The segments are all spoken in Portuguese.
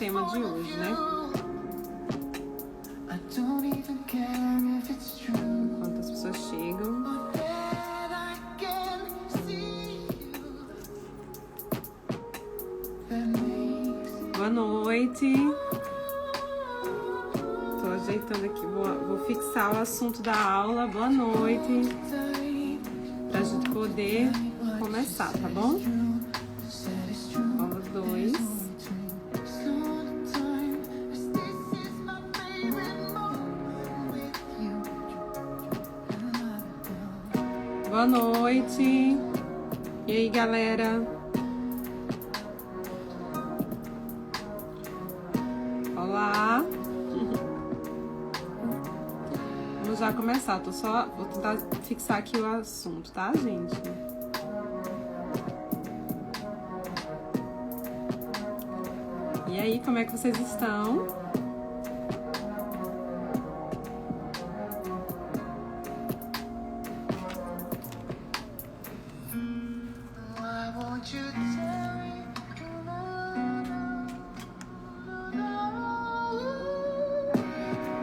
tema de hoje, né? Enquanto as pessoas chegam. Boa noite. Tô ajeitando aqui, vou fixar o assunto da aula. Boa noite. Pra gente poder começar, tá bom? Aula 2. Boa noite. E aí, galera? Olá. Vamos já começar. Vou tentar fixar aqui o assunto, tá, gente? E aí, como é que vocês estão?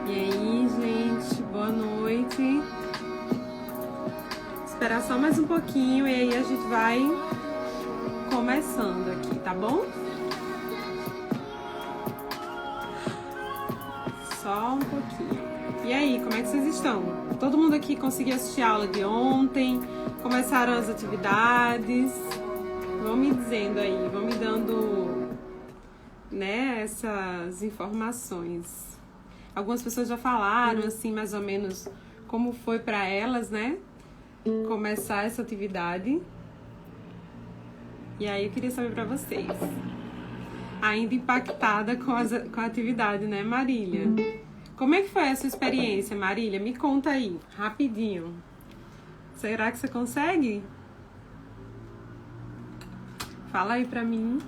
E aí, gente, boa noite. Esperar só mais um pouquinho e aí a gente vai começando aqui, tá bom? Só um pouquinho. E aí, como é que vocês estão? Todo mundo aqui conseguiu assistir a aula de ontem? Começaram as atividades? Vão me dizendo aí, vão me dando, né, essas informações. Algumas pessoas já falaram, assim, mais ou menos como foi para elas, né, começar essa atividade. E aí eu queria saber para vocês. Ainda impactada com a atividade, né, Marília? Como é que foi a sua experiência, Marília? Me conta aí, rapidinho. Será que você consegue? Fala aí pra mim.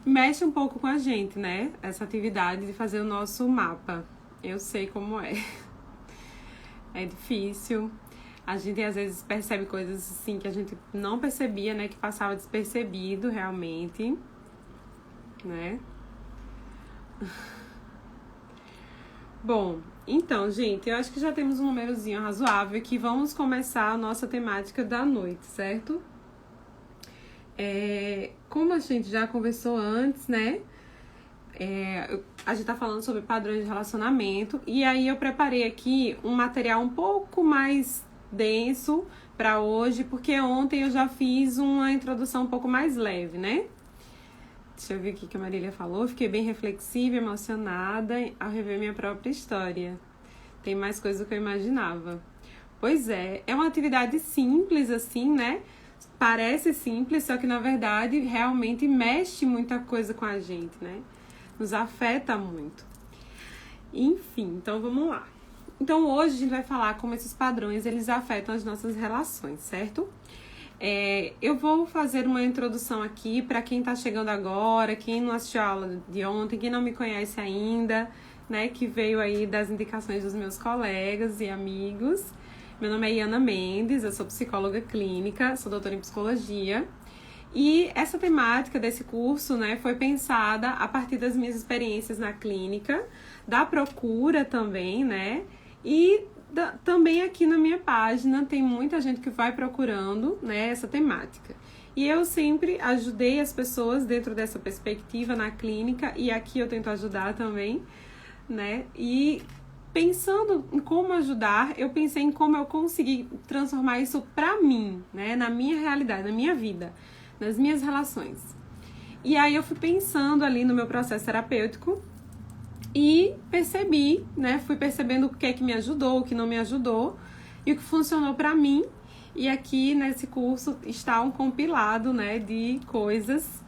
Mexe um pouco com a gente, né? Essa atividade de fazer o nosso mapa. Eu sei como é. É difícil. A gente às vezes percebe coisas assim que a gente não percebia, né? Que passava despercebido realmente, né? Bom, então, gente, eu acho que já temos um númerozinho razoável que vamos começar a nossa temática da noite, certo? Como a gente já conversou antes, né? A gente tá falando sobre padrões de relacionamento e aí eu preparei aqui um material um pouco mais denso para hoje, porque ontem eu já fiz uma introdução um pouco mais leve, né? Deixa eu ver o que a Marília falou. Fiquei bem reflexiva e emocionada ao rever minha própria história. Tem mais coisa do que eu imaginava. Pois é uma atividade simples assim, né? Parece simples, só que na verdade realmente mexe muita coisa com a gente, né? Nos afeta muito. Enfim, então vamos lá. Então hoje a gente vai falar como esses padrões eles afetam as nossas relações, certo? Eu vou fazer uma introdução aqui para quem tá chegando agora, quem não assistiu a aula de ontem, quem não me conhece ainda, né? Que veio aí das indicações dos meus colegas e amigos. Meu nome é Iana Mendes, eu sou psicóloga clínica, sou doutora em psicologia. E essa temática desse curso, né, foi pensada a partir das minhas experiências na clínica, da procura também, né, e também aqui na minha página tem muita gente que vai procurando, né, essa temática. E eu sempre ajudei as pessoas dentro dessa perspectiva na clínica e aqui eu tento ajudar também, né, e pensando em como ajudar, eu pensei em como eu consegui transformar isso pra mim, né, na minha realidade, na minha vida, nas minhas relações. E aí eu fui pensando ali no meu processo terapêutico e percebi, né, fui percebendo o que é que me ajudou, o que não me ajudou e o que funcionou pra mim. E aqui nesse curso está um compilado, né, de coisas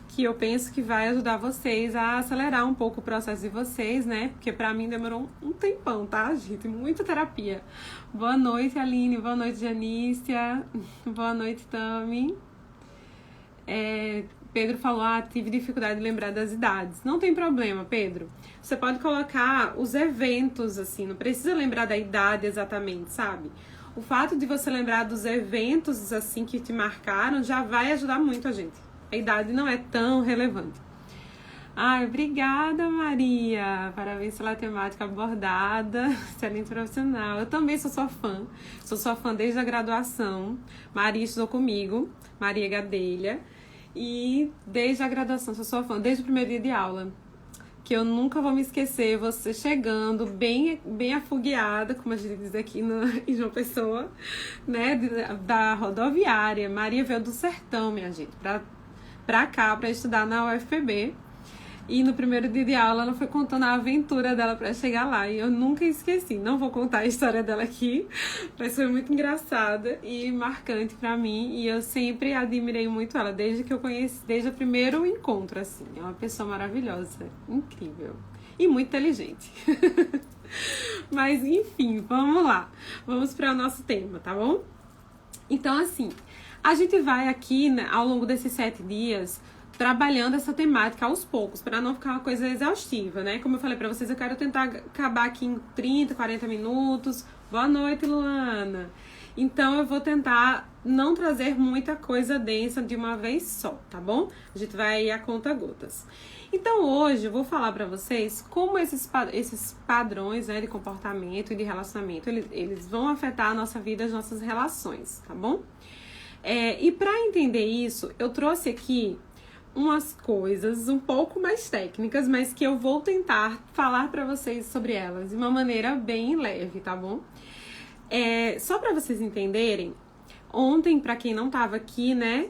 que eu penso que vai ajudar vocês a acelerar um pouco o processo de vocês, né? Porque pra mim demorou um tempão, tá, gente? Muita terapia. Boa noite, Aline. Boa noite, Janícia. Boa noite, Tami. Pedro falou, tive dificuldade de lembrar das idades. Não tem problema, Pedro. Você pode colocar os eventos, assim, não precisa lembrar da idade exatamente, sabe? O fato de você lembrar dos eventos, assim, que te marcaram, já vai ajudar muito a gente, a idade não é tão relevante. Ai, obrigada, Maria. Parabéns pela temática abordada. Excelente profissional. Eu também sou sua fã. Sou sua fã desde a graduação. Maria estudou comigo, Maria Gadelha. E desde a graduação sou sua fã, desde o primeiro dia de aula. Que eu nunca vou me esquecer, você chegando bem afogueada, como a gente diz aqui em João Pessoa, né, da rodoviária. Maria veio do sertão, minha gente, pra cá, pra estudar na UFPB. E no primeiro dia de aula ela foi contando a aventura dela pra chegar lá. E eu nunca esqueci. Não vou contar a história dela aqui, mas foi muito engraçada e marcante pra mim. E eu sempre admirei muito ela, desde que eu conheci, desde o primeiro encontro, assim. É uma pessoa maravilhosa, incrível e muito inteligente. Mas enfim, vamos lá. Vamos para o nosso tema, tá bom? Então, assim, a gente vai aqui, né, ao longo desses 7 dias, trabalhando essa temática aos poucos, para não ficar uma coisa exaustiva, né? Como eu falei para vocês, eu quero tentar acabar aqui em 30, 40 minutos. Boa noite, Luana! Então, eu vou tentar não trazer muita coisa densa de uma vez só, tá bom? A gente vai a conta-gotas. Então, hoje eu vou falar para vocês como esses padrões, né, de comportamento e de relacionamento, eles vão afetar a nossa vida, as nossas relações, tá bom? E para entender isso, eu trouxe aqui umas coisas um pouco mais técnicas, mas que eu vou tentar falar para vocês sobre elas de uma maneira bem leve, tá bom? Só para vocês entenderem, ontem, para quem não estava aqui, né,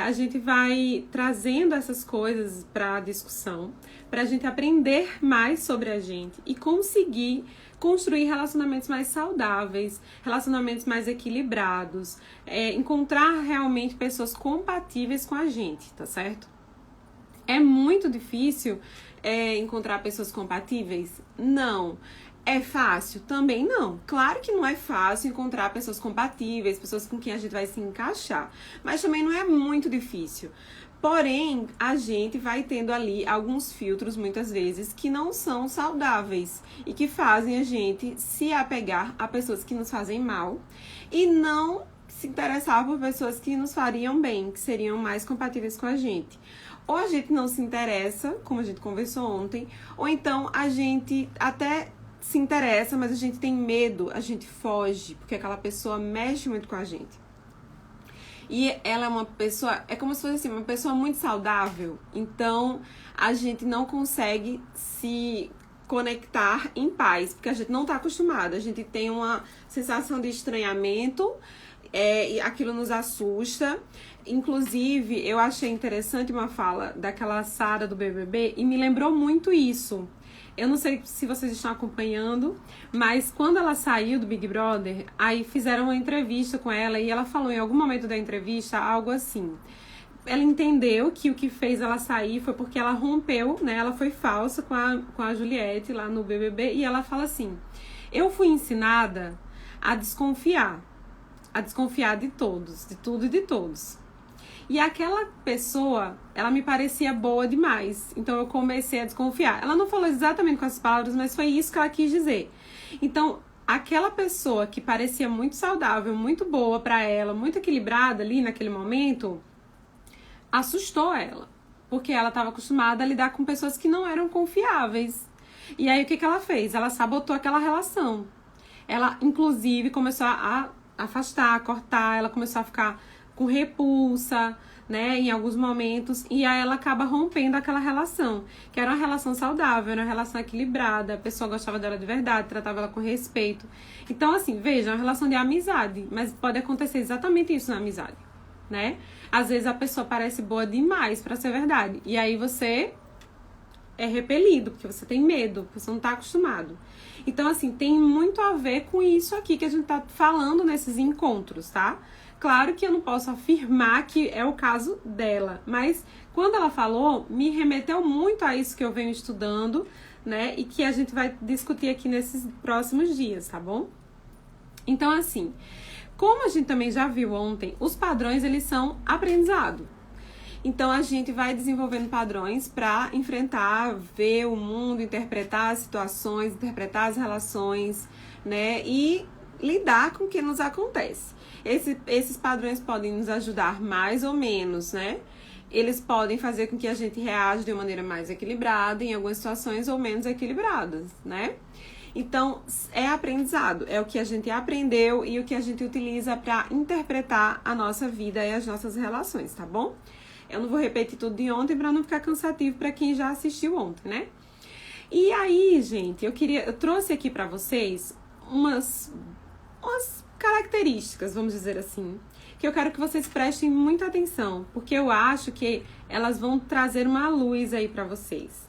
a gente vai trazendo essas coisas para discussão, para a gente aprender mais sobre a gente e conseguir construir relacionamentos mais saudáveis, relacionamentos mais equilibrados, encontrar realmente pessoas compatíveis com a gente, tá certo? É muito difícil encontrar pessoas compatíveis? Não. É fácil? Também não. Claro que não é fácil encontrar pessoas compatíveis, pessoas com quem a gente vai se encaixar, mas também não é muito difícil. Porém, a gente vai tendo ali alguns filtros, muitas vezes, que não são saudáveis e que fazem a gente se apegar a pessoas que nos fazem mal e não se interessar por pessoas que nos fariam bem, que seriam mais compatíveis com a gente. Ou a gente não se interessa, como a gente conversou ontem, ou então a gente até se interessa, mas a gente tem medo, a gente foge, porque aquela pessoa mexe muito com a gente. E ela é uma pessoa, é como se fosse assim, uma pessoa muito saudável. Então, a gente não consegue se conectar em paz, porque a gente não está acostumado. A gente tem uma sensação de estranhamento, e aquilo nos assusta. Inclusive, eu achei interessante uma fala daquela Sara do BBB e me lembrou muito isso. Eu não sei se vocês estão acompanhando, mas quando ela saiu do Big Brother, aí fizeram uma entrevista com ela e ela falou em algum momento da entrevista algo assim. Ela entendeu que o que fez ela sair foi porque ela rompeu, né? Ela foi falsa com a Juliette lá no BBB e ela fala assim: eu fui ensinada a desconfiar de todos, de tudo e de todos. E aquela pessoa, ela me parecia boa demais. Então, eu comecei a desconfiar. Ela não falou exatamente com essas palavras, mas foi isso que ela quis dizer. Então, aquela pessoa que parecia muito saudável, muito boa pra ela, muito equilibrada ali naquele momento, assustou ela. Porque ela estava acostumada a lidar com pessoas que não eram confiáveis. E aí, o que ela fez? Ela sabotou aquela relação. Ela, inclusive, começou a afastar, a cortar. Ela começou a ficar com repulsa, né, em alguns momentos, e aí ela acaba rompendo aquela relação, que era uma relação saudável, era uma relação equilibrada, a pessoa gostava dela de verdade, tratava ela com respeito. Então, assim, veja, é uma relação de amizade, mas pode acontecer exatamente isso na amizade, né? Às vezes a pessoa parece boa demais pra ser verdade, e aí você é repelido, porque você tem medo, porque você não tá acostumado. Então, assim, tem muito a ver com isso aqui que a gente tá falando nesses encontros, tá? Claro que eu não posso afirmar que é o caso dela, mas quando ela falou, me remeteu muito a isso que eu venho estudando, né? E que a gente vai discutir aqui nesses próximos dias, tá bom? Então, assim, como a gente também já viu ontem, os padrões, eles são aprendizado. Então, a gente vai desenvolvendo padrões para enfrentar, ver o mundo, interpretar as situações, interpretar as relações, né? E lidar com o que nos acontece. Esses padrões podem nos ajudar mais ou menos, né? eles podem fazer com que a gente reaja de uma maneira mais equilibrada em algumas situações ou menos equilibradas, né? Então, é aprendizado, é o que a gente aprendeu e o que a gente utiliza para interpretar a nossa vida e as nossas relações, tá bom? Eu não vou repetir tudo de ontem para não ficar cansativo para quem já assistiu ontem, né? E aí, gente, eu trouxe aqui para vocês umas características, vamos dizer assim, que eu quero que vocês prestem muita atenção, porque eu acho que elas vão trazer uma luz aí para vocês.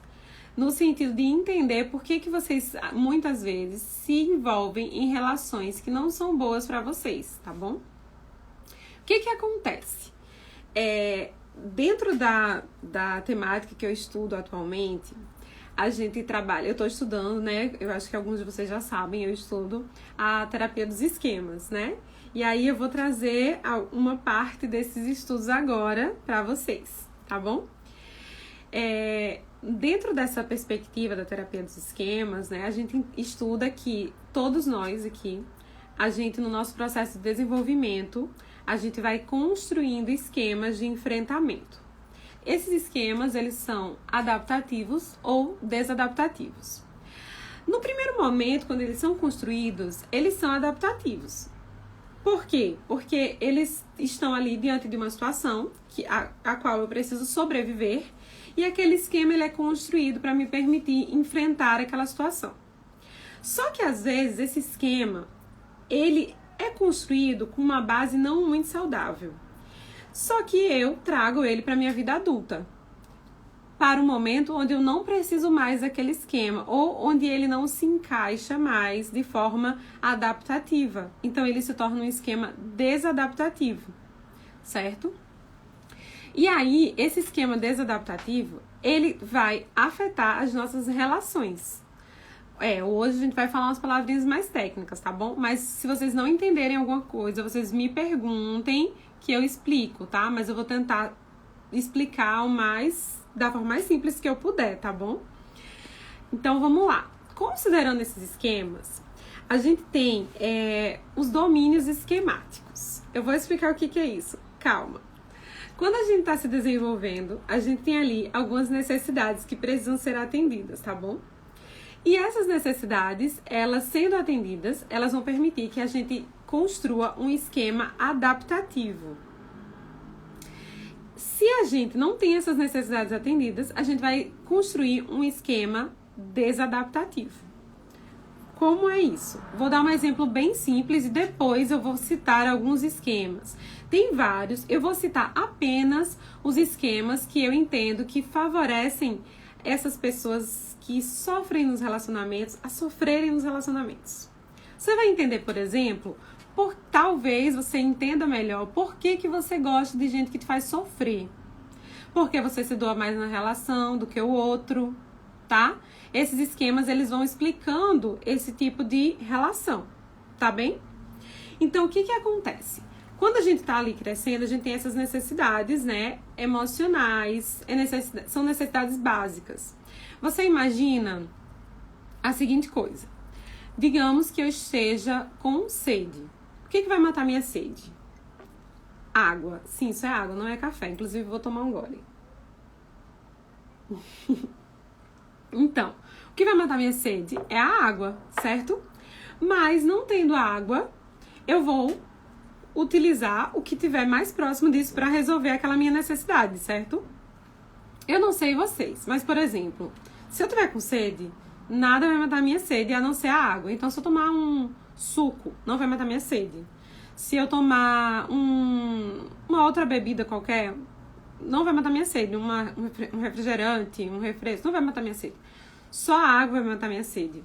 No sentido de entender por que vocês, muitas vezes, se envolvem em relações que não são boas para vocês, tá bom? O que acontece? Dentro da temática que eu estudo atualmente, a gente trabalha, eu estou estudando, né? Eu acho que alguns de vocês já sabem, eu estudo a terapia dos esquemas, né? E aí eu vou trazer uma parte desses estudos agora para vocês, tá bom? Dentro dessa perspectiva da terapia dos esquemas, né, a gente estuda que todos nós aqui, a gente no nosso processo de desenvolvimento, a gente vai construindo esquemas de enfrentamento. Esses esquemas, eles são adaptativos ou desadaptativos. No primeiro momento, quando eles são construídos, eles são adaptativos. Por quê? Porque eles estão ali diante de uma situação a qual eu preciso sobreviver. E aquele esquema ele é construído para me permitir enfrentar aquela situação. Só que às vezes esse esquema ele é construído com uma base não muito saudável. Só que eu trago ele para minha vida adulta, para um momento onde eu não preciso mais daquele esquema ou onde ele não se encaixa mais de forma adaptativa. Então ele se torna um esquema desadaptativo, certo? E aí, esse esquema desadaptativo, ele vai afetar as nossas relações. Hoje a gente vai falar umas palavrinhas mais técnicas, tá bom? Mas se vocês não entenderem alguma coisa, vocês me perguntem que eu explico, tá? Mas eu vou tentar explicar da forma mais simples que eu puder, tá bom? Então, vamos lá. Considerando esses esquemas, a gente tem os domínios esquemáticos. Eu vou explicar o que é isso. Calma. Quando a gente está se desenvolvendo, a gente tem ali algumas necessidades que precisam ser atendidas, tá bom? E essas necessidades, elas sendo atendidas, elas vão permitir que a gente construa um esquema adaptativo. Se a gente não tem essas necessidades atendidas, a gente vai construir um esquema desadaptativo. Como é isso? Vou dar um exemplo bem simples e depois eu vou citar alguns esquemas. Tem vários, eu vou citar apenas os esquemas que eu entendo que favorecem essas pessoas que sofrem nos relacionamentos a sofrerem nos relacionamentos. Você vai entender, por exemplo, talvez você entenda melhor por que você gosta de gente que te faz sofrer. Porque você se doa mais na relação do que o outro, tá? Esses esquemas, eles vão explicando esse tipo de relação, tá bem? Então, o que acontece? Quando a gente tá ali crescendo, a gente tem essas necessidades, né, emocionais, são necessidades básicas. Você imagina a seguinte coisa. Digamos que eu esteja com sede. O que vai matar minha sede? Água. Sim, isso é água, não é café. Inclusive, vou tomar um gole. Então, o que vai matar minha sede é a água, certo? Mas não tendo água, eu vou utilizar o que tiver mais próximo disso para resolver aquela minha necessidade, certo? Eu não sei vocês, mas, por exemplo, se eu tiver com sede, nada vai matar minha sede a não ser a água. Então, se eu tomar um suco, não vai matar minha sede. Se eu tomar uma outra bebida qualquer, não vai matar minha sede. Um refrigerante, um refresco, não vai matar minha sede. Só a água vai matar minha sede.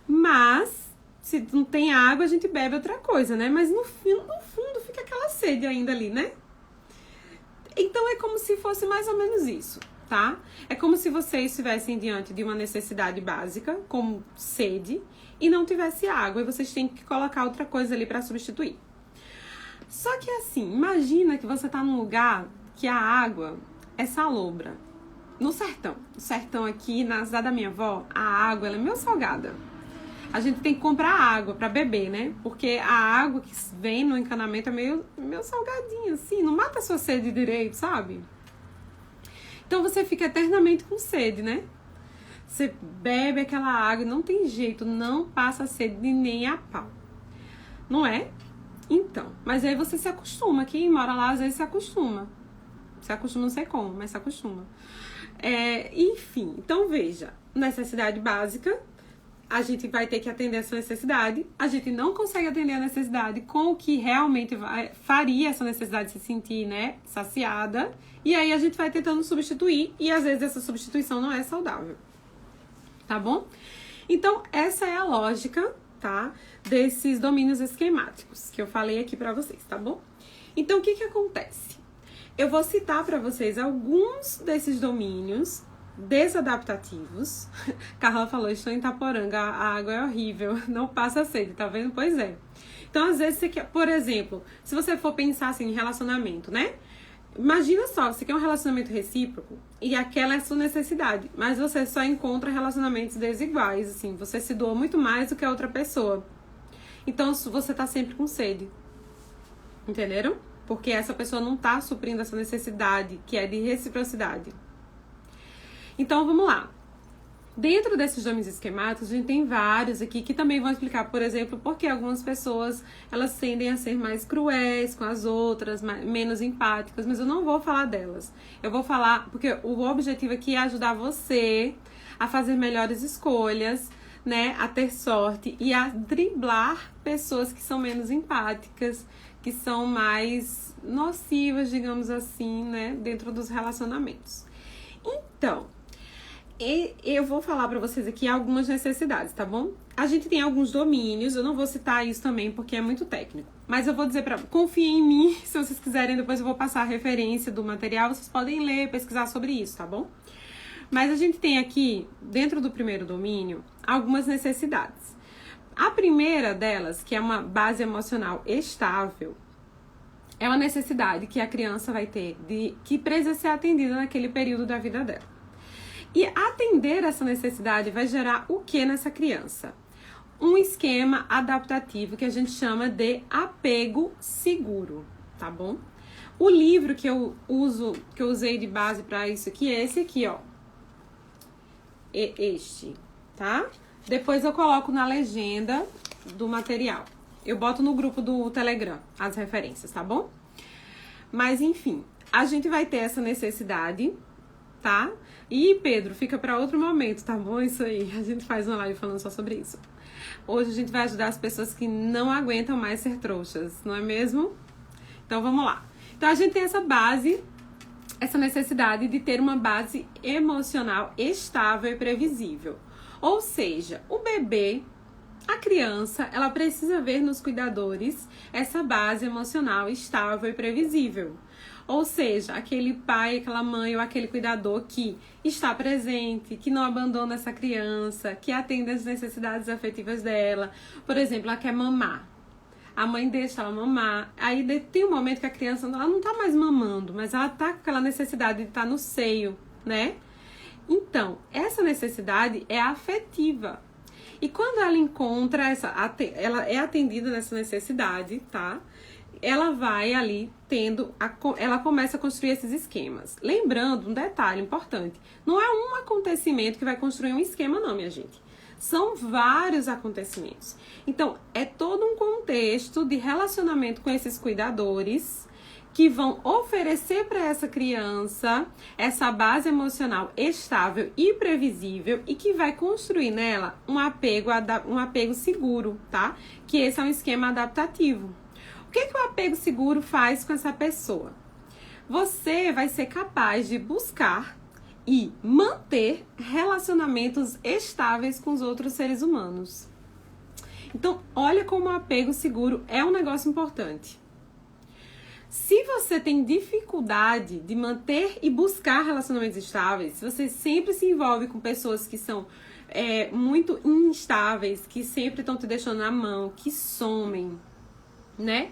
Mas, se não tem água, a gente bebe outra coisa, né? Mas no fundo fica aquela sede ainda ali, né? Então, é como se fosse mais ou menos isso, tá? É como se vocês estivessem diante de uma necessidade básica, como sede, e não tivesse água, e vocês têm que colocar outra coisa ali para substituir. Só que assim, imagina que você tá num lugar que a água é salobra. No sertão aqui, na cidade da minha avó, a água ela é meio salgada. A gente tem que comprar água para beber, né? Porque a água que vem no encanamento é meio salgadinha, assim. Não mata a sua sede direito, sabe? Então você fica eternamente com sede, né? Você bebe aquela água e não tem jeito, não passa sede nem a pau. Não é? Então, mas aí você se acostuma. Quem mora lá às vezes se acostuma. Se acostuma, não sei como, mas se acostuma. Enfim, então veja, necessidade básica, a gente vai ter que atender essa necessidade, a gente não consegue atender a necessidade com o que realmente faria essa necessidade se sentir, né, saciada, e aí a gente vai tentando substituir, e às vezes essa substituição não é saudável, tá bom? Então, essa é a lógica, tá, desses domínios esquemáticos que eu falei aqui pra vocês, tá bom? Então, o que que acontece? Eu vou citar para vocês alguns desses domínios desadaptativos. Carla falou, estou em Itaporanga, a água é horrível, não passa sede, tá vendo? Pois é. Então, às vezes, você quer, por exemplo, se você for pensar assim em relacionamento, né? Imagina só, você quer um relacionamento recíproco e aquela é a sua necessidade, mas você só encontra relacionamentos desiguais, assim, você se doa muito mais do que a outra pessoa. Então, você tá sempre com sede. Entenderam? Porque essa pessoa não tá suprindo essa necessidade, que é de reciprocidade. Então, vamos lá. Dentro desses domínios esquemáticos, a gente tem vários aqui que também vão explicar, por exemplo, porque algumas pessoas, elas tendem a ser mais cruéis com as outras, menos empáticas, mas eu não vou falar delas. Eu vou falar, porque o objetivo aqui é ajudar você a fazer melhores escolhas, né, a ter sorte e a driblar pessoas que são menos empáticas, que são mais nocivas, digamos assim, né, dentro dos relacionamentos. Então, eu vou falar pra vocês aqui algumas necessidades, tá bom? A gente tem alguns domínios, eu não vou citar isso também porque é muito técnico, mas eu vou dizer confiem em mim, se vocês quiserem, depois eu vou passar a referência do material, vocês podem ler, pesquisar sobre isso, tá bom? Mas a gente tem aqui, dentro do primeiro domínio, algumas necessidades. A primeira delas, que é uma base emocional estável, é uma necessidade que a criança vai ter, que precisa ser atendida naquele período da vida dela. E atender essa necessidade vai gerar o que nessa criança? Um esquema adaptativo que a gente chama de apego seguro, tá bom? O livro que eu usei de base para isso aqui é esse aqui, ó. Este, tá? Depois eu coloco na legenda do material. Eu boto no grupo do Telegram as referências, tá bom? Mas, enfim, a gente vai ter essa necessidade, tá? E, Pedro, fica para outro momento, tá bom? Isso aí, a gente faz uma live falando só sobre isso. Hoje a gente vai ajudar as pessoas que não aguentam mais ser trouxas, não é mesmo? Então, vamos lá. Então, a gente tem essa base, essa necessidade de ter uma base emocional estável e previsível. Ou seja, o bebê, a criança, ela precisa ver nos cuidadores essa base emocional estável e previsível. Ou seja, aquele pai, aquela mãe ou aquele cuidador que está presente, que não abandona essa criança, que atende às necessidades afetivas dela. Por exemplo, ela quer mamar. A mãe deixa ela mamar. Aí tem um momento que a criança ela não tá mais mamando, mas ela tá com aquela necessidade de estar no seio, né? Então, essa necessidade é afetiva. E quando ela encontra ela é atendida nessa necessidade, tá? Ela vai ali ela começa a construir esses esquemas. Lembrando um detalhe importante, não é um acontecimento que vai construir um esquema não, minha gente. São vários acontecimentos. Então, é todo um contexto de relacionamento com esses cuidadores que vão oferecer para essa criança essa base emocional estável e previsível e que vai construir nela um apego seguro, tá? Que esse é um esquema adaptativo. O que o apego seguro faz com essa pessoa? Você vai ser capaz de buscar e manter relacionamentos estáveis com os outros seres humanos. Então, olha como o apego seguro é um negócio importante. Se você tem dificuldade de manter e buscar relacionamentos estáveis, se você sempre se envolve com pessoas que são muito instáveis, que sempre estão te deixando na mão, que somem, né?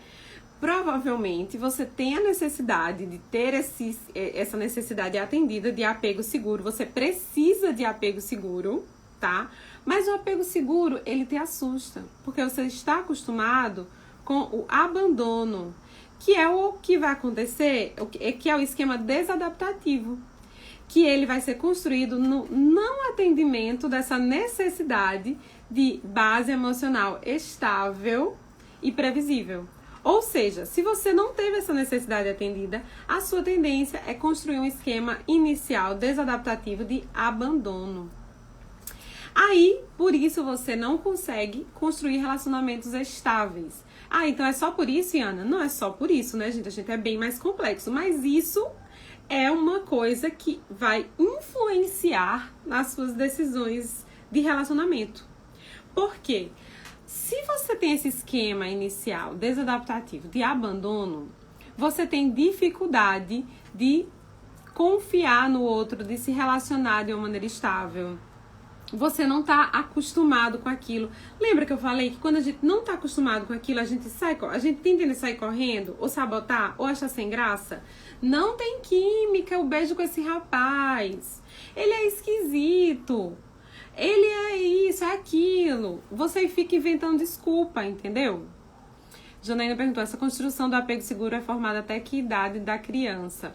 Provavelmente você tem a necessidade de ter essa necessidade atendida de apego seguro. Você precisa de apego seguro, tá? Mas o apego seguro, ele te assusta, porque você está acostumado com o abandono, que é o que vai acontecer, que é o esquema desadaptativo. que ele vai ser construído no não atendimento dessa necessidade de base emocional estável e previsível. Ou seja, se você não teve essa necessidade atendida, a sua tendência é construir um esquema inicial desadaptativo de abandono. Aí, por isso, você não consegue construir relacionamentos estáveis. Ah, então é só por isso, Ana? Não é só por isso, né, gente? A gente é bem mais complexo. Mas isso é uma coisa que vai influenciar nas suas decisões de relacionamento. Por quê? Se você tem esse esquema inicial desadaptativo de abandono, você tem dificuldade de confiar no outro, de se relacionar de uma maneira estável. Você não está acostumado com aquilo. Lembra que eu falei que quando a gente não está acostumado com aquilo, a gente tenta sair correndo, ou sabotar, ou achar sem graça? Não tem química, eu beijo com esse rapaz. Ele é esquisito. Ele é isso, é aquilo. Você fica inventando desculpa, entendeu? Janaína perguntou, essa construção do apego seguro é formada até que idade da criança?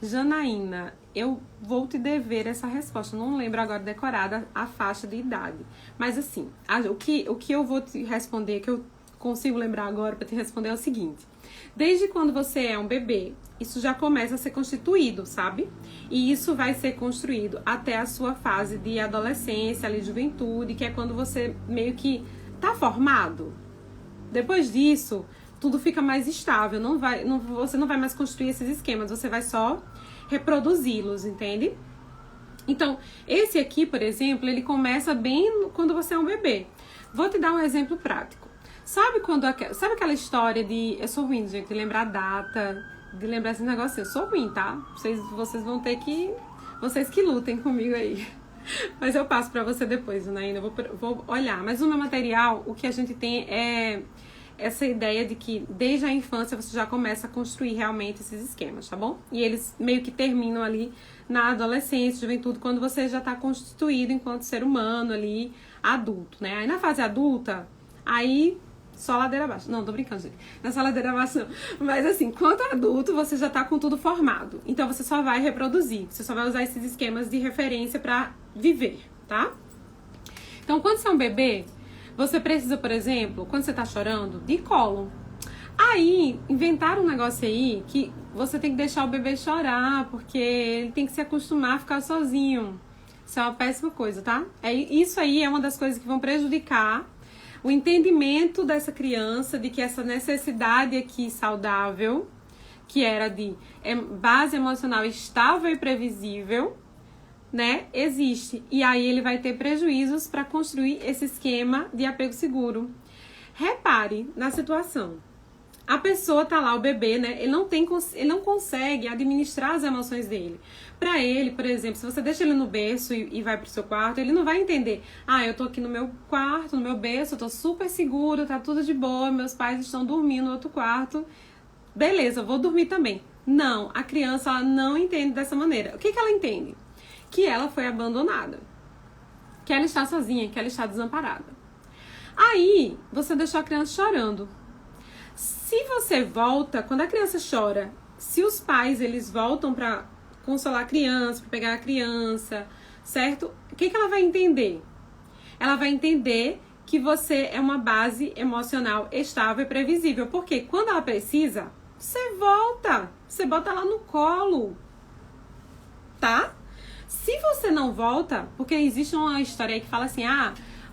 Janaína, eu vou te dever essa resposta. Não lembro agora decorada a faixa de idade. Mas assim, o que eu vou te responder, que eu consigo lembrar agora para te responder é o seguinte. Desde quando você é um bebê, isso já começa a ser constituído, sabe? E isso vai ser construído até a sua fase de adolescência, ali, juventude, que é quando você meio que tá formado. Depois disso, tudo fica mais estável. Você não vai mais construir esses esquemas, você vai só reproduzi-los, entende? Então, esse aqui, por exemplo, ele começa bem quando você é um bebê. Vou te dar um exemplo prático. Sabe aquela história de... Eu sou ruim, gente, de lembrar a data, de lembrar esse negócio. Eu sou ruim, tá? Vocês vão ter que... Vocês que lutem comigo aí. Mas eu passo pra você depois, né? Ainda vou olhar. Mas no meu material, o que a gente tem é essa ideia de que desde a infância você já começa a construir realmente esses esquemas, tá bom? E eles meio que terminam ali na adolescência, juventude, quando você já tá constituído enquanto ser humano ali, adulto, né? Aí na fase adulta, aí só ladeira abaixo. Não, tô brincando, gente. Nessa ladeira abaixo não. Mas assim, quanto adulto, você já tá com tudo formado. Então você só vai reproduzir, você só vai usar esses esquemas de referência pra viver, tá? Então quando você é um bebê, você precisa, por exemplo, quando você tá chorando, de colo. Aí, inventaram um negócio aí que você tem que deixar o bebê chorar, porque ele tem que se acostumar a ficar sozinho. Isso é uma péssima coisa, tá? Isso aí é uma das coisas que vão prejudicar o entendimento dessa criança de que essa necessidade aqui saudável, que era de base emocional estável e previsível, né, existe. E aí ele vai ter prejuízos para construir esse esquema de apego seguro. Repare na situação. A pessoa tá lá, o bebê, né, ele não consegue administrar as emoções dele. Para ele, por exemplo, se você deixa ele no berço e vai pro seu quarto, ele não vai entender. Ah, eu tô aqui no meu quarto, no meu berço, eu tô super seguro, tá tudo de boa, meus pais estão dormindo no outro quarto. Beleza, eu vou dormir também. Não, a criança, ela não entende dessa maneira. O que ela entende? Que ela foi abandonada, que ela está sozinha, que ela está desamparada. Aí, você deixou a criança chorando. Se você volta, quando a criança chora, se os pais, eles voltam para consolar a criança, para pegar a criança, certo? O que ela vai entender? Ela vai entender que você é uma base emocional estável e previsível. Porque quando ela precisa, você volta, você bota ela no colo, tá? Se você não volta, porque existe uma história aí que fala assim,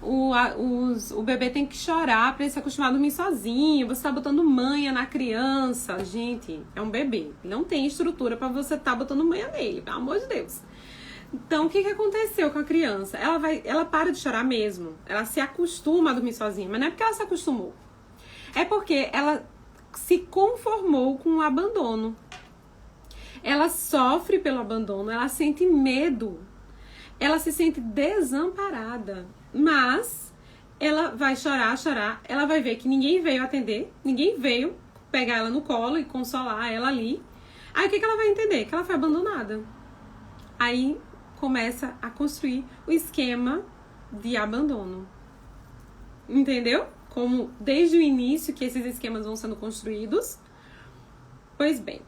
o bebê tem que chorar pra ele se acostumar a dormir sozinho, você tá botando manha na criança. Gente, é um bebê, não tem estrutura pra você tá botando manha nele, pelo amor de Deus. Então, o que aconteceu com a criança? Ela para de chorar mesmo, ela se acostuma a dormir sozinha, mas não é porque ela se acostumou, é porque ela se conformou com o abandono. Ela sofre pelo abandono, ela sente medo, ela se sente desamparada, mas ela vai chorar, ela vai ver que ninguém veio atender, ninguém veio pegar ela no colo e consolar ela ali. Aí o que ela vai entender? Que ela foi abandonada. Aí começa a construir o esquema de abandono. Entendeu? Como desde o início que esses esquemas vão sendo construídos. Pois bem.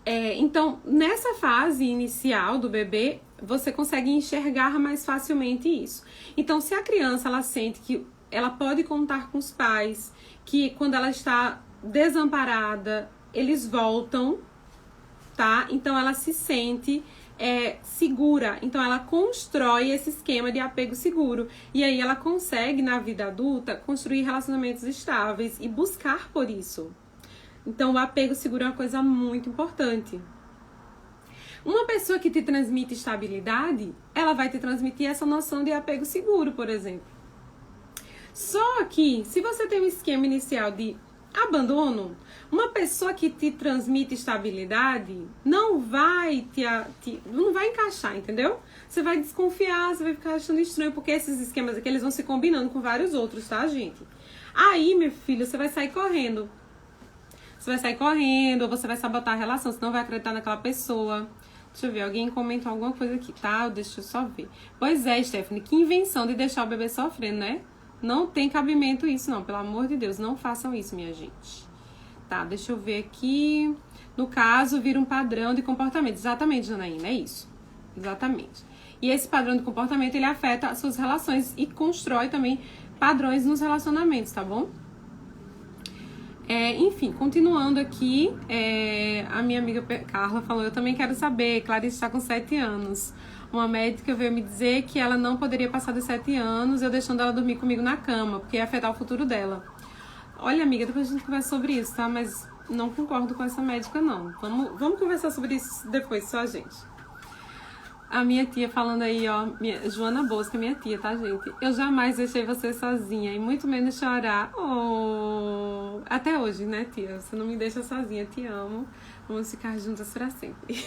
Então, nessa fase inicial do bebê, você consegue enxergar mais facilmente isso. Então, se a criança ela sente que ela pode contar com os pais, que quando ela está desamparada, eles voltam, tá? Então, ela se sente segura. Então, ela constrói esse esquema de apego seguro. E aí, ela consegue, na vida adulta, construir relacionamentos estáveis e buscar por isso. Então, o apego seguro é uma coisa muito importante. Uma pessoa que te transmite estabilidade, ela vai te transmitir essa noção de apego seguro, por exemplo. Só que, se você tem um esquema inicial de abandono, uma pessoa que te transmite estabilidade não vai não vai encaixar, entendeu? Você vai desconfiar, você vai ficar achando estranho, porque esses esquemas aqui, eles vão se combinando com vários outros, tá, gente? Aí, meu filho, você vai sair correndo. Você vai sair correndo, ou você vai sabotar a relação, você não vai acreditar naquela pessoa. Deixa eu ver, alguém comentou alguma coisa aqui, tá? Deixa eu só ver. Pois é, Stephanie, que invenção de deixar o bebê sofrendo, né? Não tem cabimento isso, não. Pelo amor de Deus, não façam isso, minha gente. Tá, deixa eu ver aqui. No caso, vira um padrão de comportamento. Exatamente, Janaína, é isso. Exatamente. E esse padrão de comportamento, ele afeta as suas relações e constrói também padrões nos relacionamentos, tá bom? Enfim, continuando aqui, a minha amiga Carla falou, eu também quero saber, Clarice está com 7 anos. Uma médica veio me dizer que ela não poderia passar dos 7 anos, eu deixando ela dormir comigo na cama, porque ia afetar o futuro dela. Olha, amiga, depois a gente conversa sobre isso, tá? Mas não concordo com essa médica, não. Vamos conversar sobre isso depois, só a gente. A minha tia falando aí, ó, Joana Bosca, minha tia, tá, gente? Eu jamais deixei você sozinha, e muito menos chorar. Oh, até hoje, né, tia? Você não me deixa sozinha, te amo. Vamos ficar juntas pra sempre.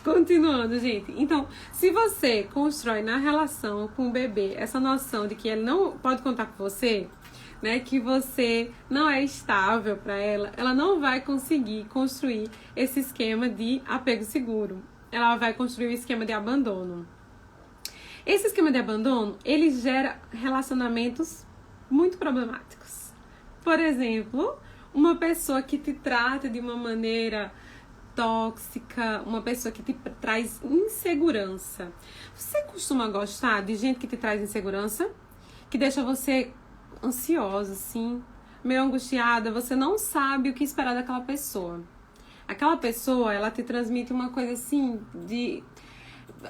Continuando, gente. Então, se você constrói na relação com o bebê essa noção de que ele não pode contar com você, né, que você não é estável para ela não vai conseguir construir esse esquema de apego seguro. Ela vai construir o esquema de abandono. Esse esquema de abandono, ele gera relacionamentos muito problemáticos. Por exemplo, uma pessoa que te trata de uma maneira tóxica, uma pessoa que te traz insegurança. Você costuma gostar de gente que te traz insegurança? Que deixa você ansiosa, assim, meio angustiada, você não sabe o que esperar daquela pessoa. Aquela pessoa, ela te transmite uma coisa assim de...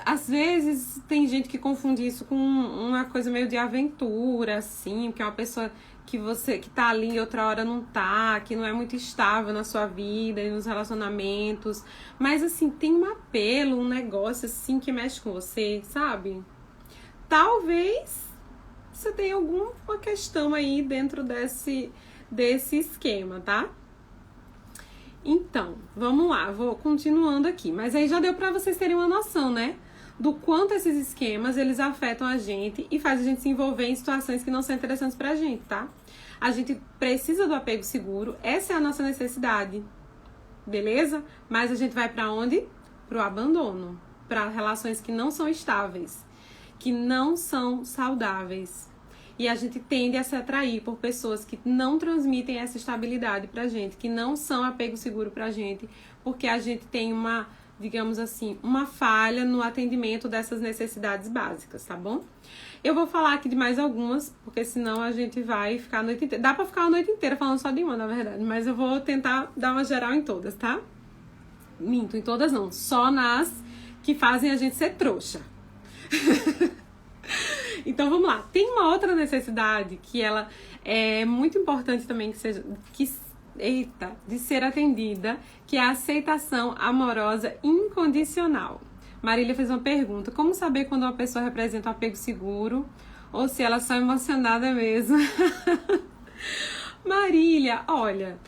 Às vezes tem gente que confunde isso com uma coisa meio de aventura, assim, que é uma pessoa que tá ali e outra hora não tá, que não é muito estável na sua vida e nos relacionamentos. Mas, assim, tem um apelo, um negócio, assim, que mexe com você, sabe? Talvez você tenha alguma questão aí dentro desse esquema, tá? Então, vamos lá, vou continuando aqui. Mas aí já deu pra vocês terem uma noção, né? Do quanto esses esquemas, eles afetam a gente e fazem a gente se envolver em situações que não são interessantes pra gente, tá? A gente precisa do apego seguro, essa é a nossa necessidade, beleza? Mas a gente vai pra onde? Pro abandono, pra relações que não são estáveis, que não são saudáveis. E a gente tende a se atrair por pessoas que não transmitem essa estabilidade pra gente, que não são apego seguro pra gente, porque a gente tem uma, digamos assim, uma falha no atendimento dessas necessidades básicas, tá bom? Eu vou falar aqui de mais algumas, porque senão a gente vai ficar a noite inteira. Dá pra ficar a noite inteira falando só de uma, na verdade, mas eu vou tentar dar uma geral em todas, tá? Minto, em todas não, só nas que fazem a gente ser trouxa. Então vamos lá, tem uma outra necessidade que ela é muito importante também de ser atendida, que é a aceitação amorosa incondicional. Marília fez uma pergunta, como saber quando uma pessoa representa um apego seguro ou se ela é só emocionada mesmo? Marília, olha,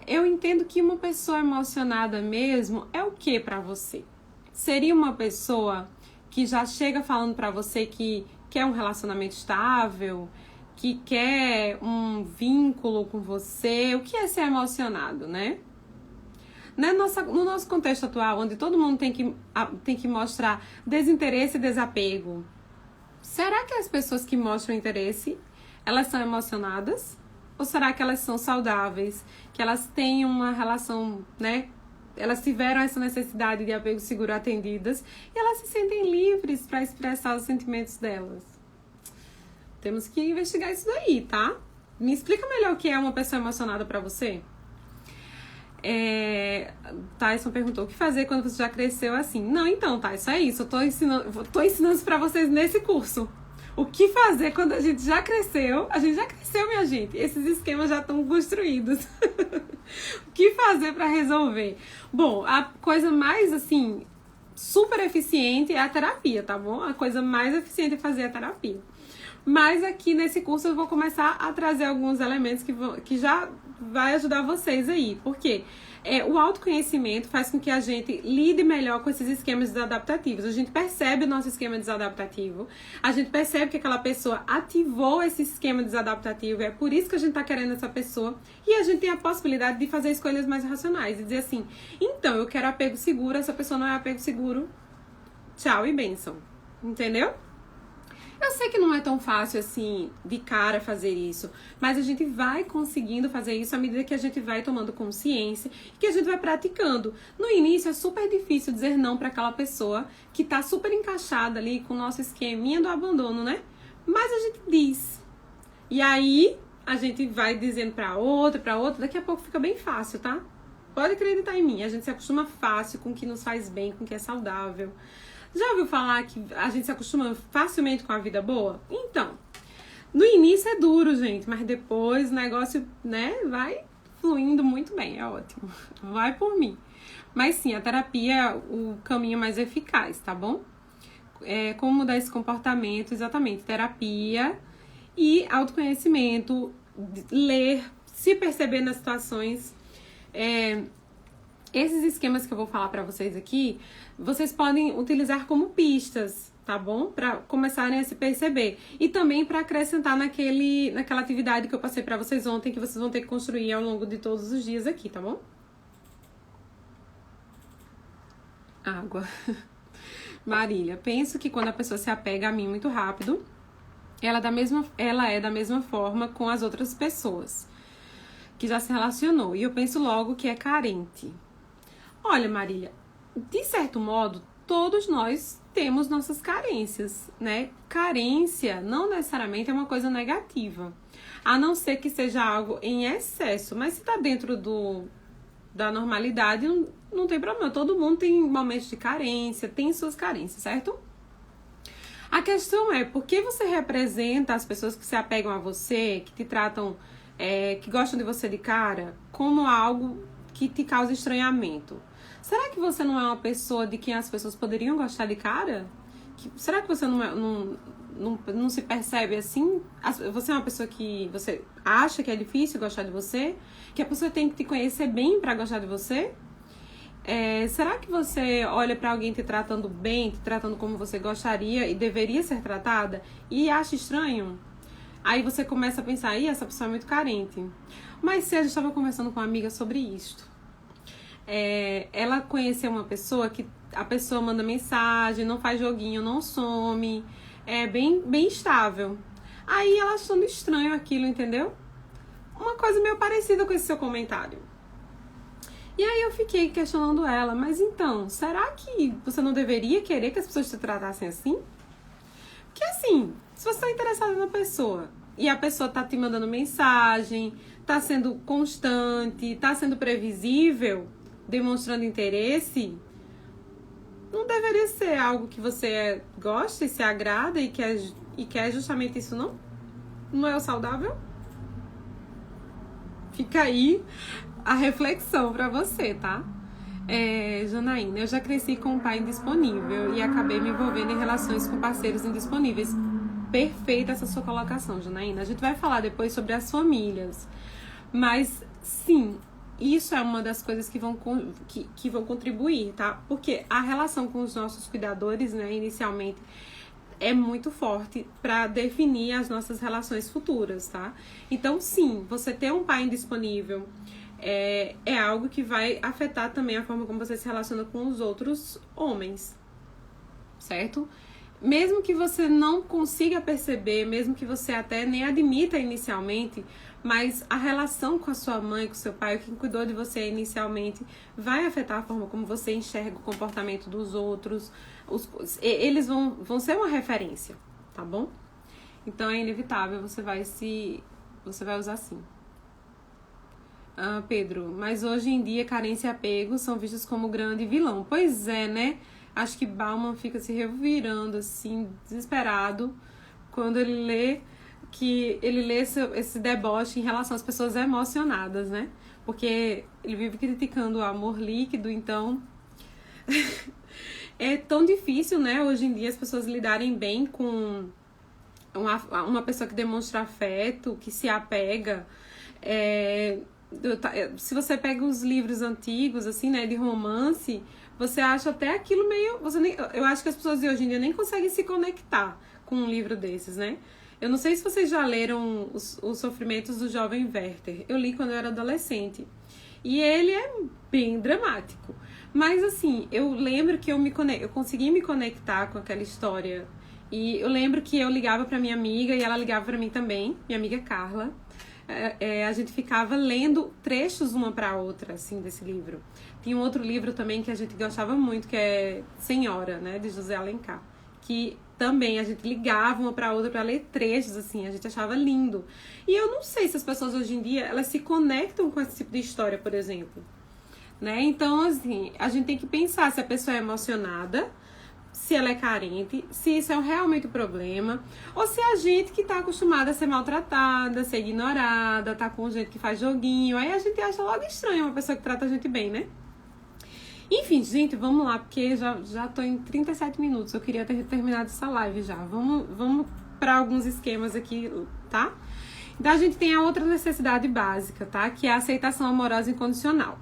eu entendo que uma pessoa emocionada mesmo é o que pra você? Seria uma pessoa que já chega falando pra você que quer um relacionamento estável, que quer um vínculo com você? O que é ser emocionado, né? No nosso contexto atual, onde todo mundo tem que mostrar desinteresse e desapego, será que as pessoas que mostram interesse, elas são emocionadas? Ou será que elas são saudáveis? Que elas têm uma relação, né? Elas tiveram essa necessidade de apego seguro atendidas e elas se sentem livres para expressar os sentimentos delas. Temos que investigar isso daí, tá? Me explica melhor o que é uma pessoa emocionada para você? Tyson perguntou o que fazer quando você já cresceu assim. Não, então, Tyson, é isso. Eu tô ensinando isso pra vocês nesse curso. O que fazer quando a gente já cresceu? A gente já cresceu, minha gente. Esses esquemas já estão construídos. O que fazer pra resolver? Bom, a coisa mais, assim, super eficiente é a terapia, tá bom? A coisa mais eficiente é fazer a terapia. Mas aqui nesse curso eu vou começar a trazer alguns elementos que já vai ajudar vocês aí. Por quê? O autoconhecimento faz com que a gente lide melhor com esses esquemas desadaptativos. A gente percebe o nosso esquema desadaptativo, a gente percebe que aquela pessoa ativou esse esquema desadaptativo, é por isso que a gente tá querendo essa pessoa, e a gente tem a possibilidade de fazer escolhas mais racionais, e dizer assim, então, eu quero apego seguro, essa pessoa não é apego seguro, tchau e bênção. Entendeu? Eu sei que não é tão fácil assim, de cara, fazer isso, mas a gente vai conseguindo fazer isso à medida que a gente vai tomando consciência e que a gente vai praticando. No início é super difícil dizer não para aquela pessoa que tá super encaixada ali com o nosso esqueminha do abandono, né? Mas a gente diz. E aí a gente vai dizendo pra outra, daqui a pouco fica bem fácil, tá? Pode acreditar em mim, a gente se acostuma fácil com o que nos faz bem, com o que é saudável. Já ouviu falar que a gente se acostuma facilmente com a vida boa? Então, no início é duro, gente, mas depois o negócio, né, vai fluindo muito bem, é ótimo. Vai por mim. Mas sim, a terapia é o caminho mais eficaz, tá bom? Como mudar esse comportamento, exatamente, terapia e autoconhecimento, ler, se perceber nas situações. Esses esquemas que eu vou falar pra vocês aqui, vocês podem utilizar como pistas, tá bom? Pra começarem a se perceber. E também pra acrescentar naquela atividade que eu passei pra vocês ontem, que vocês vão ter que construir ao longo de todos os dias aqui, tá bom? Água. Marília, penso que quando a pessoa se apega a mim muito rápido, ela é da mesma forma com as outras pessoas que já se relacionou. E eu penso logo que é carente. Olha, Marília, de certo modo, todos nós temos nossas carências, né? Carência não necessariamente é uma coisa negativa, a não ser que seja algo em excesso, mas se tá dentro da normalidade, não tem problema. Todo mundo tem momentos de carência, tem suas carências, certo? A questão é, por que você representa as pessoas que se apegam a você, que te tratam, que gostam de você de cara, como algo que te causa estranhamento? Será que você não é uma pessoa de quem as pessoas poderiam gostar de cara? Será que você não se percebe assim? Você é uma pessoa que você acha que é difícil gostar de você? Que a pessoa tem que te conhecer bem pra gostar de você? Será que você olha pra alguém te tratando bem, te tratando como você gostaria e deveria ser tratada e acha estranho? Aí você começa a pensar, essa pessoa é muito carente. Mas se a gente estava conversando com uma amiga sobre isto. Ela conheceu uma pessoa que a pessoa manda mensagem, não faz joguinho, não some, é bem estável. Aí ela achando estranho aquilo, entendeu? Uma coisa meio parecida com esse seu comentário. E aí eu fiquei questionando ela, mas então, será que você não deveria querer que as pessoas te tratassem assim? Porque assim, se você tá interessado na pessoa e a pessoa tá te mandando mensagem, tá sendo constante, tá sendo previsível, demonstrando interesse, não deveria ser algo que você gosta e se agrada e quer justamente isso, não? Não é o saudável? Fica aí a reflexão pra você, tá? Janaína, eu já cresci com um pai indisponível e acabei me envolvendo em relações com parceiros indisponíveis. Perfeita essa sua colocação, Janaína. A gente vai falar depois sobre as famílias. Mas, sim, isso é uma das coisas que vão contribuir, tá? Porque a relação com os nossos cuidadores, né, inicialmente, é muito forte para definir as nossas relações futuras, tá? Então, sim, você ter um pai indisponível é algo que vai afetar também a forma como você se relaciona com os outros homens, certo? mesmo que você não consiga perceber, mesmo que você até nem admita inicialmente, mas a relação com a sua mãe, com o seu pai, quem cuidou de você inicialmente, vai afetar a forma como você enxerga o comportamento dos outros. Eles vão ser uma referência, tá bom? Então é inevitável, você vai usar assim. Pedro, mas hoje em dia carência e apego são vistos como grande vilão. Pois é, né? Acho que Bauman fica se revirando, assim, desesperado, quando ele lê esse deboche em relação às pessoas emocionadas, né? Porque ele vive criticando o amor líquido, então é tão difícil, né? Hoje em dia as pessoas lidarem bem com uma pessoa que demonstra afeto, que se apega. Se você pega os livros antigos, assim, né, de romance, você acha até aquilo meio... eu acho que as pessoas de hoje em dia nem conseguem se conectar com um livro desses, né? Eu não sei se vocês já leram os Sofrimentos do Jovem Werther. Eu li quando eu era adolescente. E ele é bem dramático. Mas, assim, eu lembro que eu consegui me conectar com aquela história. E eu lembro que eu ligava pra minha amiga e ela ligava pra mim também, minha amiga Carla. A gente ficava lendo trechos uma pra outra, assim, desse livro. Tinha um outro livro também que a gente gostava muito, que é Senhora, né, de José Alencar. Que também a gente ligava uma pra outra pra ler trechos, assim, a gente achava lindo. E eu não sei se as pessoas hoje em dia, elas se conectam com esse tipo de história, por exemplo. Né? Então, assim, a gente tem que pensar se a pessoa é emocionada, se ela é carente, se isso é realmente um problema, ou se é a gente que tá acostumada a ser maltratada, a ser ignorada, tá com gente que faz joguinho, aí a gente acha logo estranho uma pessoa que trata a gente bem, né? Enfim, gente, vamos lá, porque já tô em 37 minutos, eu queria ter terminado essa live já. Vamos para alguns esquemas aqui, tá? Então, a gente tem a outra necessidade básica, tá? Que é a aceitação amorosa incondicional.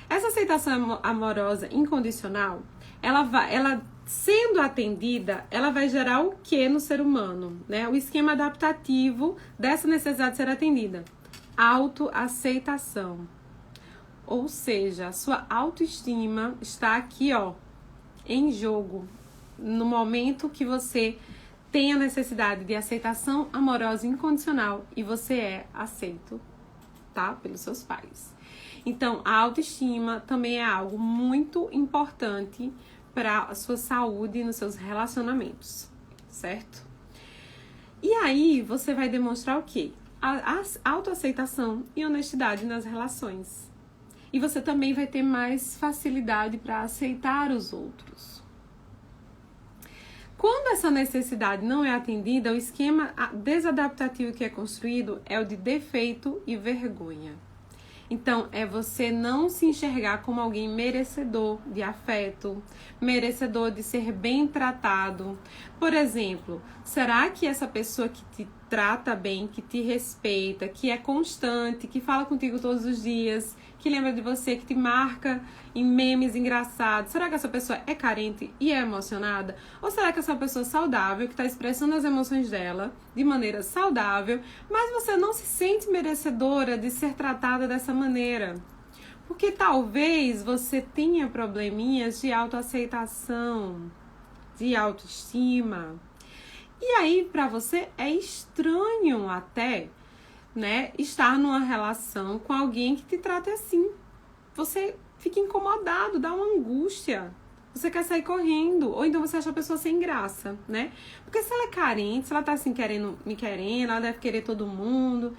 Essa aceitação amorosa incondicional, ela sendo atendida, ela vai gerar o que no ser humano, né? O esquema adaptativo dessa necessidade de ser atendida. Autoaceitação. Ou seja, a sua autoestima está aqui, ó, em jogo. No momento que você tem a necessidade de aceitação amorosa incondicional e você é aceito, tá? Pelos seus pais. Então, a autoestima também é algo muito importante para a sua saúde nos seus relacionamentos, certo? E aí, você vai demonstrar o quê? A autoaceitação e honestidade nas relações. E você também vai ter mais facilidade para aceitar os outros. Quando essa necessidade não é atendida, o esquema desadaptativo que é construído é o de defeito e vergonha. Então, é você não se enxergar como alguém merecedor de afeto, merecedor de ser bem tratado. Por exemplo, será que essa pessoa que te trata bem, que te respeita, que é constante, que fala contigo todos os dias, que lembra de você, que te marca em memes engraçados, será que essa pessoa é carente e é emocionada? Ou será que essa pessoa é saudável, que está expressando as emoções dela de maneira saudável, mas você não se sente merecedora de ser tratada dessa maneira? Porque talvez você tenha probleminhas de autoaceitação, de autoestima. E aí, para você, é estranho até, né, estar numa relação com alguém que te trata assim. Você fica incomodado, dá uma angústia. Você quer sair correndo. Ou então você acha a pessoa sem graça, né? Porque se ela é carente, se ela tá assim me querendo, ela deve querer todo mundo.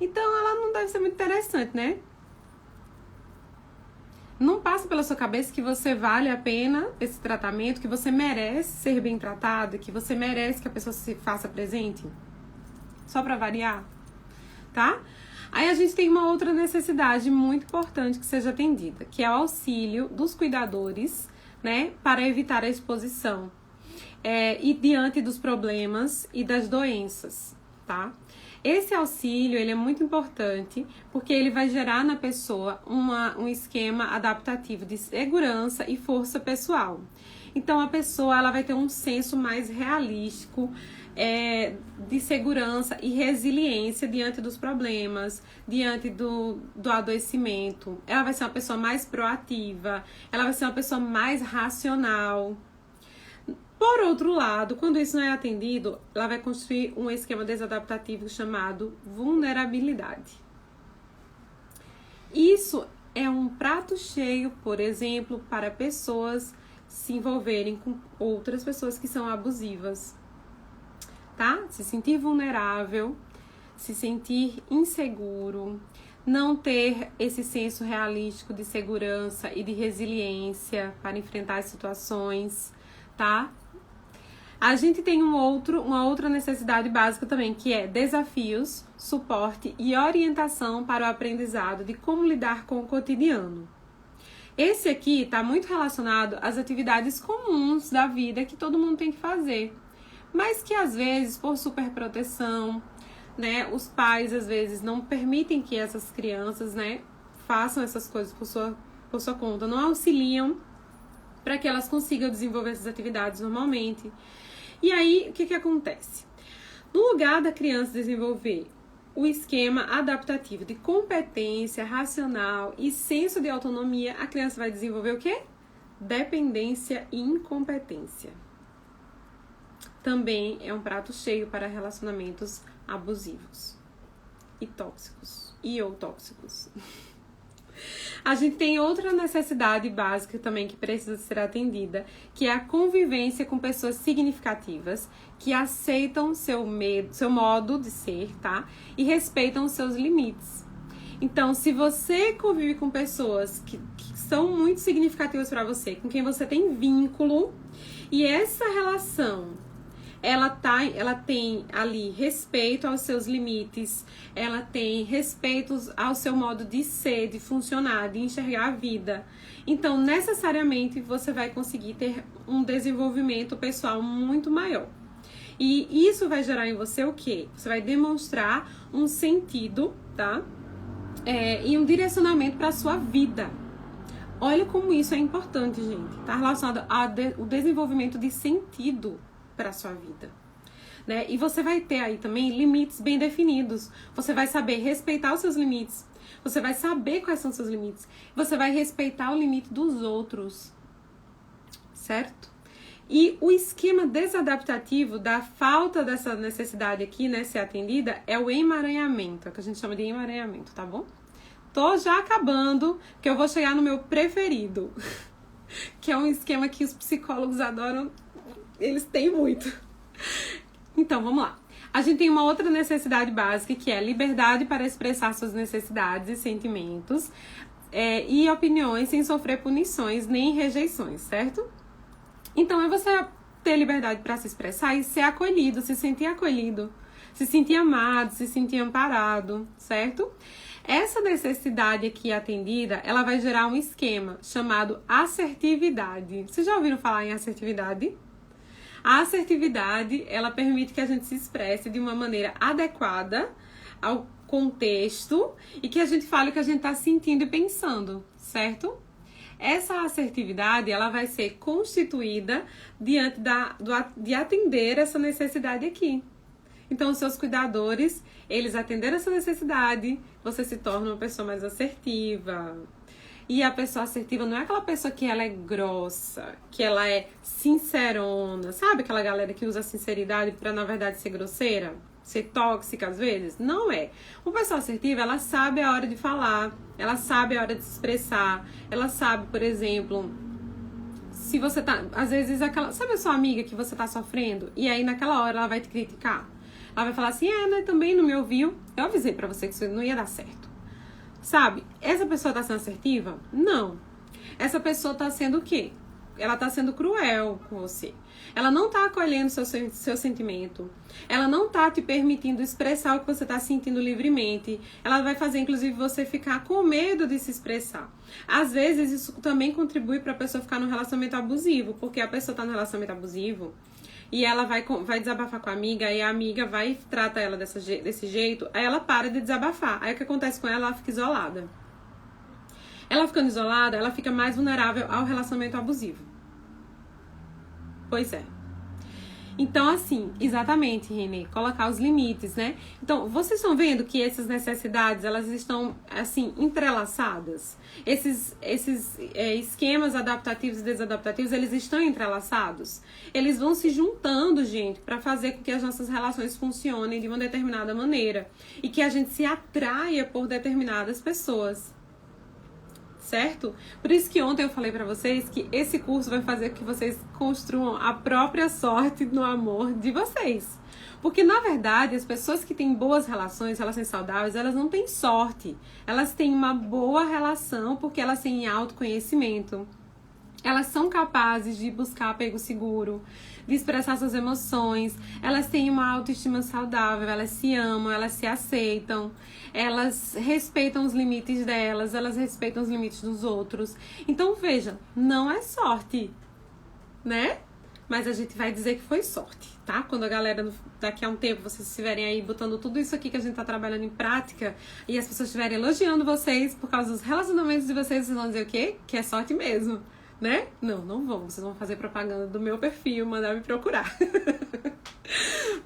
Então ela não deve ser muito interessante, né? Não passa pela sua cabeça que você vale a pena esse tratamento, que você merece ser bem tratado, que você merece que a pessoa se faça presente? Só pra variar, tá? Aí a gente tem uma outra necessidade muito importante que seja atendida, que é o auxílio dos cuidadores, né, para evitar a exposição e diante dos problemas e das doenças, tá? Esse auxílio, ele é muito importante porque ele vai gerar na pessoa um esquema adaptativo de segurança e força pessoal. Então, a pessoa ela vai ter um senso mais realístico de segurança e resiliência diante dos problemas, diante do adoecimento. Ela vai ser uma pessoa mais proativa, ela vai ser uma pessoa mais racional. Por outro lado, quando isso não é atendido, ela vai construir um esquema desadaptativo chamado vulnerabilidade. Isso é um prato cheio, por exemplo, para pessoas se envolverem com outras pessoas que são abusivas, tá? Se sentir vulnerável, se sentir inseguro, não ter esse senso realístico de segurança e de resiliência para enfrentar as situações, tá? A gente tem uma outra necessidade básica também, que é desafios, suporte e orientação para o aprendizado de como lidar com o cotidiano. Esse aqui está muito relacionado às atividades comuns da vida que todo mundo tem que fazer, mas que às vezes, por superproteção, né, os pais às vezes não permitem que essas crianças, né, façam essas coisas por sua conta, não auxiliam para que elas consigam desenvolver essas atividades normalmente. E aí, o que acontece? No lugar da criança desenvolver o esquema adaptativo de competência racional e senso de autonomia, a criança vai desenvolver o quê? Dependência e incompetência. Também é um prato cheio para relacionamentos abusivos e tóxicos ou tóxicos. A gente tem outra necessidade básica também que precisa ser atendida, que é a convivência com pessoas significativas que aceitam seu modo de ser, tá? E respeitam os seus limites. Então, se você convive com pessoas que são muito significativas para você, com quem você tem vínculo, e essa relação ela tem ali respeito aos seus limites, ela tem respeito ao seu modo de ser, de funcionar, de enxergar a vida. Então, necessariamente, você vai conseguir ter um desenvolvimento pessoal muito maior. E isso vai gerar em você o quê? Você vai demonstrar um sentido, tá? E um direcionamento para a sua vida. Olha como isso é importante, gente. Está relacionado ao desenvolvimento de sentido para a sua vida, né? E você vai ter aí também limites bem definidos. Você vai saber respeitar os seus limites. Você vai saber quais são os seus limites. Você vai respeitar o limite dos outros, certo? E o esquema desadaptativo da falta dessa necessidade aqui, né, ser atendida, é o emaranhamento, é o que a gente chama de emaranhamento, tá bom? Tô já acabando, que eu vou chegar no meu preferido, que é um esquema que os psicólogos adoram. Eles têm muito. Então, vamos lá. A gente tem uma outra necessidade básica, que é a liberdade para expressar suas necessidades e sentimentos e opiniões sem sofrer punições nem rejeições, certo? Então, é você ter liberdade para se expressar e ser acolhido, se sentir amado, se sentir amparado, certo? Essa necessidade aqui atendida, ela vai gerar um esquema chamado assertividade. Vocês já ouviram falar em assertividade? A assertividade, ela permite que a gente se expresse de uma maneira adequada ao contexto e que a gente fale o que a gente está sentindo e pensando, certo? Essa assertividade, ela vai ser constituída diante de atender essa necessidade aqui. Então, os seus cuidadores, eles atenderam essa necessidade, você se torna uma pessoa mais assertiva. E a pessoa assertiva não é aquela pessoa que ela é grossa, que ela é sincerona, sabe aquela galera que usa a sinceridade pra, na verdade, ser grosseira? Ser tóxica, às vezes? Não é. Uma pessoa assertiva, ela sabe a hora de falar, ela sabe a hora de se expressar, ela sabe, por exemplo, se você tá, às vezes, sabe a sua amiga que você tá sofrendo? E aí, naquela hora, ela vai te criticar. Ela vai falar assim, né, também não me ouviu. Eu avisei pra você que isso não ia dar certo. Sabe, essa pessoa tá sendo assertiva? Não. Essa pessoa tá sendo o quê? Ela tá sendo cruel com você. Ela não tá acolhendo seu sentimento. Ela não tá te permitindo expressar o que você tá sentindo livremente. Ela vai fazer, inclusive, você ficar com medo de se expressar. Às vezes, isso também contribui pra pessoa ficar num relacionamento abusivo, porque a pessoa tá num relacionamento abusivo e ela vai desabafar com a amiga, e a amiga vai e trata ela desse jeito, aí ela para de desabafar. Aí o que acontece com ela? Ela fica isolada. Ela ficando isolada, ela fica mais vulnerável ao relacionamento abusivo. Pois é. Então, assim, exatamente, Renê, colocar os limites, né? Então, vocês estão vendo que essas necessidades, elas estão, assim, entrelaçadas? Esses esquemas adaptativos e desadaptativos, eles estão entrelaçados? Eles vão se juntando, gente, para fazer com que as nossas relações funcionem de uma determinada maneira e que a gente se atraia por determinadas pessoas. Certo? Por isso que ontem eu falei pra vocês que esse curso vai fazer com que vocês construam a própria sorte no amor de vocês. Porque, na verdade, as pessoas que têm boas relações saudáveis, elas não têm sorte. Elas têm uma boa relação porque elas têm autoconhecimento. Elas são capazes de buscar apego seguro, de expressar suas emoções, elas têm uma autoestima saudável, elas se amam, elas se aceitam, elas respeitam os limites delas, elas respeitam os limites dos outros. Então, veja, não é sorte, né? Mas a gente vai dizer que foi sorte, tá? Quando a galera, daqui a um tempo, vocês estiverem aí botando tudo isso aqui que a gente tá trabalhando em prática e as pessoas estiverem elogiando vocês por causa dos relacionamentos de vocês, vocês vão dizer o quê? Que é sorte mesmo. Né? Não vão. Vocês vão fazer propaganda do meu perfil, mandar me procurar.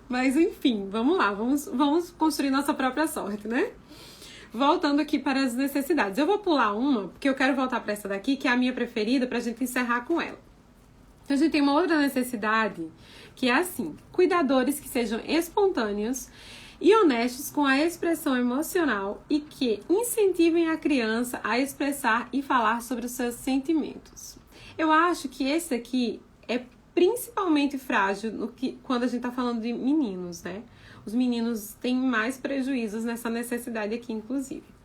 Mas enfim, vamos lá. Vamos construir nossa própria sorte, né? Voltando aqui para as necessidades. Eu vou pular uma, porque eu quero voltar para essa daqui, que é a minha preferida, pra gente encerrar com ela. Então, a gente tem uma outra necessidade, que é assim: cuidadores que sejam espontâneos e honestos com a expressão emocional e que incentivem a criança a expressar e falar sobre os seus sentimentos. Eu acho que esse aqui é principalmente frágil quando a gente tá falando de meninos, né? Os meninos têm mais prejuízos nessa necessidade aqui, inclusive.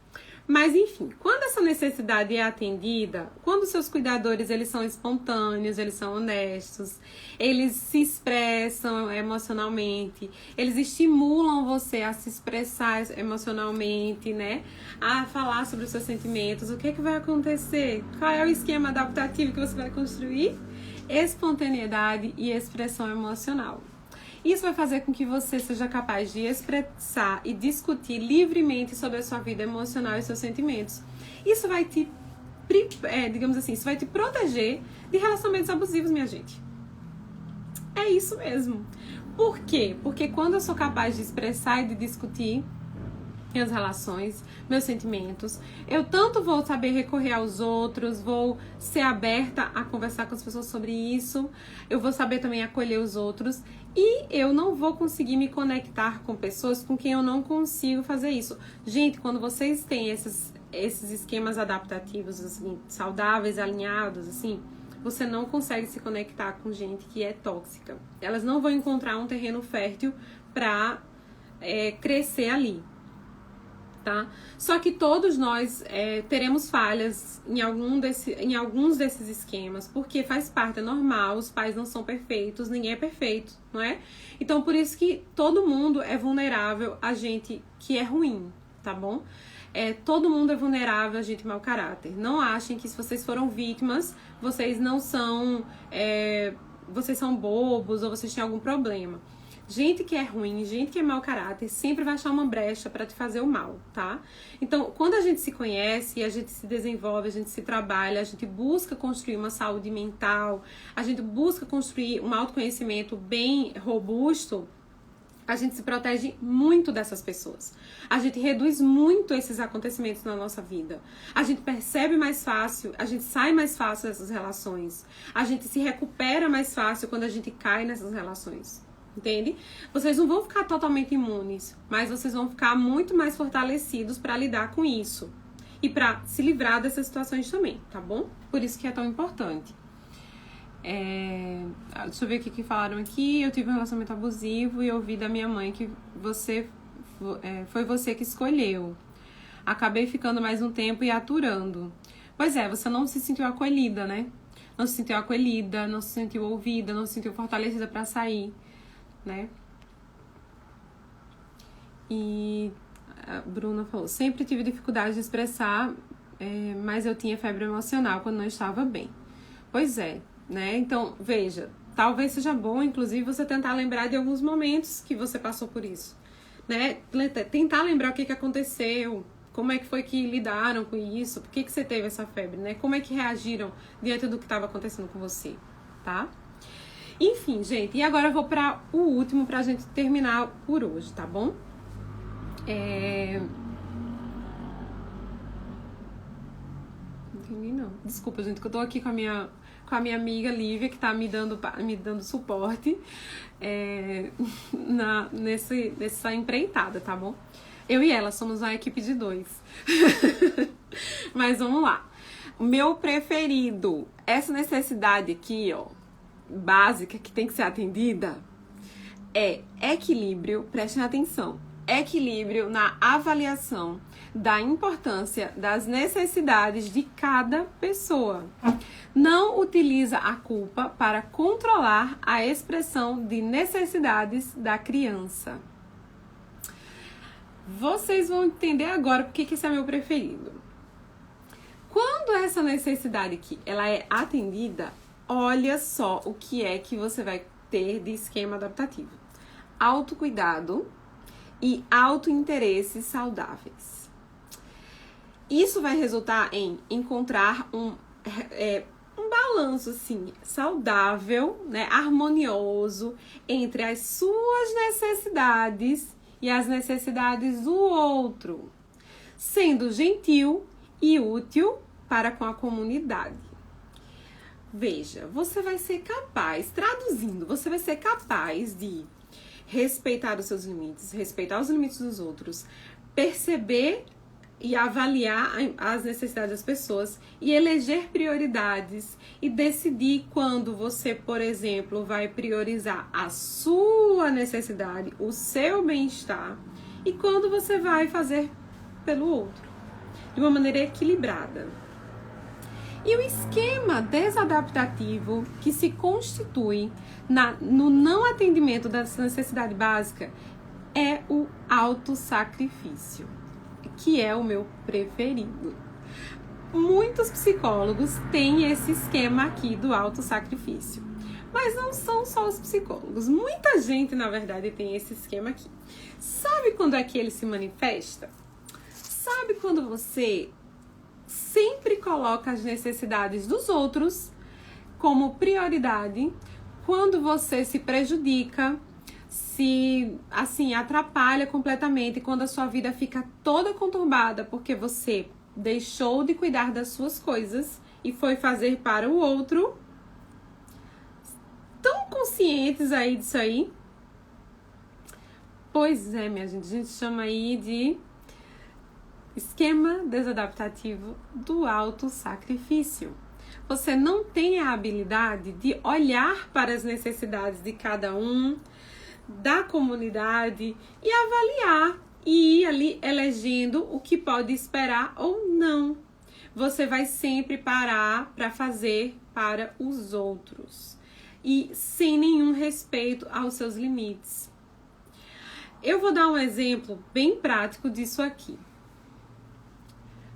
Mas, enfim, quando essa necessidade é atendida, quando os seus cuidadores, eles são espontâneos, eles são honestos, eles se expressam emocionalmente, eles estimulam você a se expressar emocionalmente, né? A falar sobre os seus sentimentos, o que vai acontecer? Qual é o esquema adaptativo que você vai construir? Espontaneidade e expressão emocional. Isso vai fazer com que você seja capaz de expressar e discutir livremente sobre a sua vida emocional e seus sentimentos. Isso vai te, digamos assim, isso vai te proteger de relacionamentos abusivos, minha gente. É isso mesmo. Por quê? Porque quando eu sou capaz de expressar e de discutir minhas relações, meus sentimentos, eu tanto vou saber recorrer aos outros, vou ser aberta a conversar com as pessoas sobre isso, eu vou saber também acolher os outros e eu não vou conseguir me conectar com pessoas com quem eu não consigo fazer isso. Gente, quando vocês têm esses esquemas adaptativos assim, saudáveis, alinhados, assim, você não consegue se conectar com gente que é tóxica. Elas não vão encontrar um terreno fértil para crescer ali. Tá? Só que todos nós teremos falhas em alguns desses esquemas, porque faz parte, é normal, os pais não são perfeitos, ninguém é perfeito, não é? Então, por isso que todo mundo é vulnerável a gente que é ruim, tá bom? Todo mundo é vulnerável a gente mau caráter. Não achem que se vocês foram vítimas, vocês não são... vocês são bobos ou vocês têm algum problema. Gente que é ruim, gente que é mau caráter, sempre vai achar uma brecha para te fazer o mal, tá? Então, quando a gente se conhece, a gente se desenvolve, a gente se trabalha, a gente busca construir uma saúde mental, a gente busca construir um autoconhecimento bem robusto, a gente se protege muito dessas pessoas. A gente reduz muito esses acontecimentos na nossa vida. A gente percebe mais fácil, a gente sai mais fácil dessas relações. A gente se recupera mais fácil quando a gente cai nessas relações. Entende? Vocês não vão ficar totalmente imunes, mas vocês vão ficar muito mais fortalecidos para lidar com isso e para se livrar dessas situações também, tá bom? Por isso que é tão importante. Deixa eu ver o que falaram aqui. Eu tive um relacionamento abusivo e ouvi da minha mãe que foi você que escolheu. Acabei ficando mais um tempo e aturando. Pois é, você não se sentiu acolhida, né? Não se sentiu acolhida, não se sentiu ouvida, não se sentiu fortalecida para sair, né? E a Bruna falou: sempre tive dificuldade de expressar, mas eu tinha febre emocional quando não estava bem. Pois é, né? Então, veja, talvez seja bom, inclusive, você tentar lembrar de alguns momentos que você passou por isso, né? Tentar lembrar o que aconteceu, como é que foi que lidaram com isso, por que você teve essa febre, né? Como é que reagiram diante do que estava acontecendo com você, tá? Enfim, gente, e agora eu vou para o último pra gente terminar por hoje, tá bom? Não entendi, não. Desculpa, gente, que eu tô aqui com a minha amiga Lívia, que tá me dando suporte nessa empreitada, tá bom? Eu e ela somos uma equipe de 2. Mas vamos lá. O meu preferido, essa necessidade aqui, ó, básica, que tem que ser atendida, é equilíbrio, prestem atenção, equilíbrio na avaliação da importância das necessidades de cada pessoa. Não utiliza a culpa para controlar a expressão de necessidades da criança. Vocês vão entender agora porque que esse é meu preferido. Quando essa necessidade aqui, ela é atendida, olha só o que é que você vai ter de esquema adaptativo. Autocuidado e autointeresses saudáveis. Isso vai resultar em encontrar um balanço, assim, saudável, né, harmonioso entre as suas necessidades e as necessidades do outro, sendo gentil e útil para com a comunidade. Veja, você vai ser capaz, traduzindo, você vai ser capaz de respeitar os seus limites, respeitar os limites dos outros, perceber e avaliar as necessidades das pessoas e eleger prioridades e decidir quando você, por exemplo, vai priorizar a sua necessidade, o seu bem-estar e quando você vai fazer pelo outro, de uma maneira equilibrada. E o esquema desadaptativo que se constitui no não atendimento dessa necessidade básica é o autossacrifício, que é o meu preferido. Muitos psicólogos têm esse esquema aqui do autossacrifício, mas não são só os psicólogos. Muita gente, na verdade, tem esse esquema aqui. Sabe quando é que ele se manifesta? Sabe quando você sempre coloca as necessidades dos outros como prioridade, quando você se prejudica, se, assim, atrapalha completamente, quando a sua vida fica toda conturbada porque você deixou de cuidar das suas coisas e foi fazer para o outro. Tão conscientes aí disso aí? Pois é, minha gente, a gente chama aí de esquema desadaptativo do autossacrifício. Você não tem a habilidade de olhar para as necessidades de cada um, da comunidade e avaliar e ir ali elegendo o que pode esperar ou não. Você vai sempre parar para fazer para os outros e sem nenhum respeito aos seus limites. Eu vou dar um exemplo bem prático disso aqui.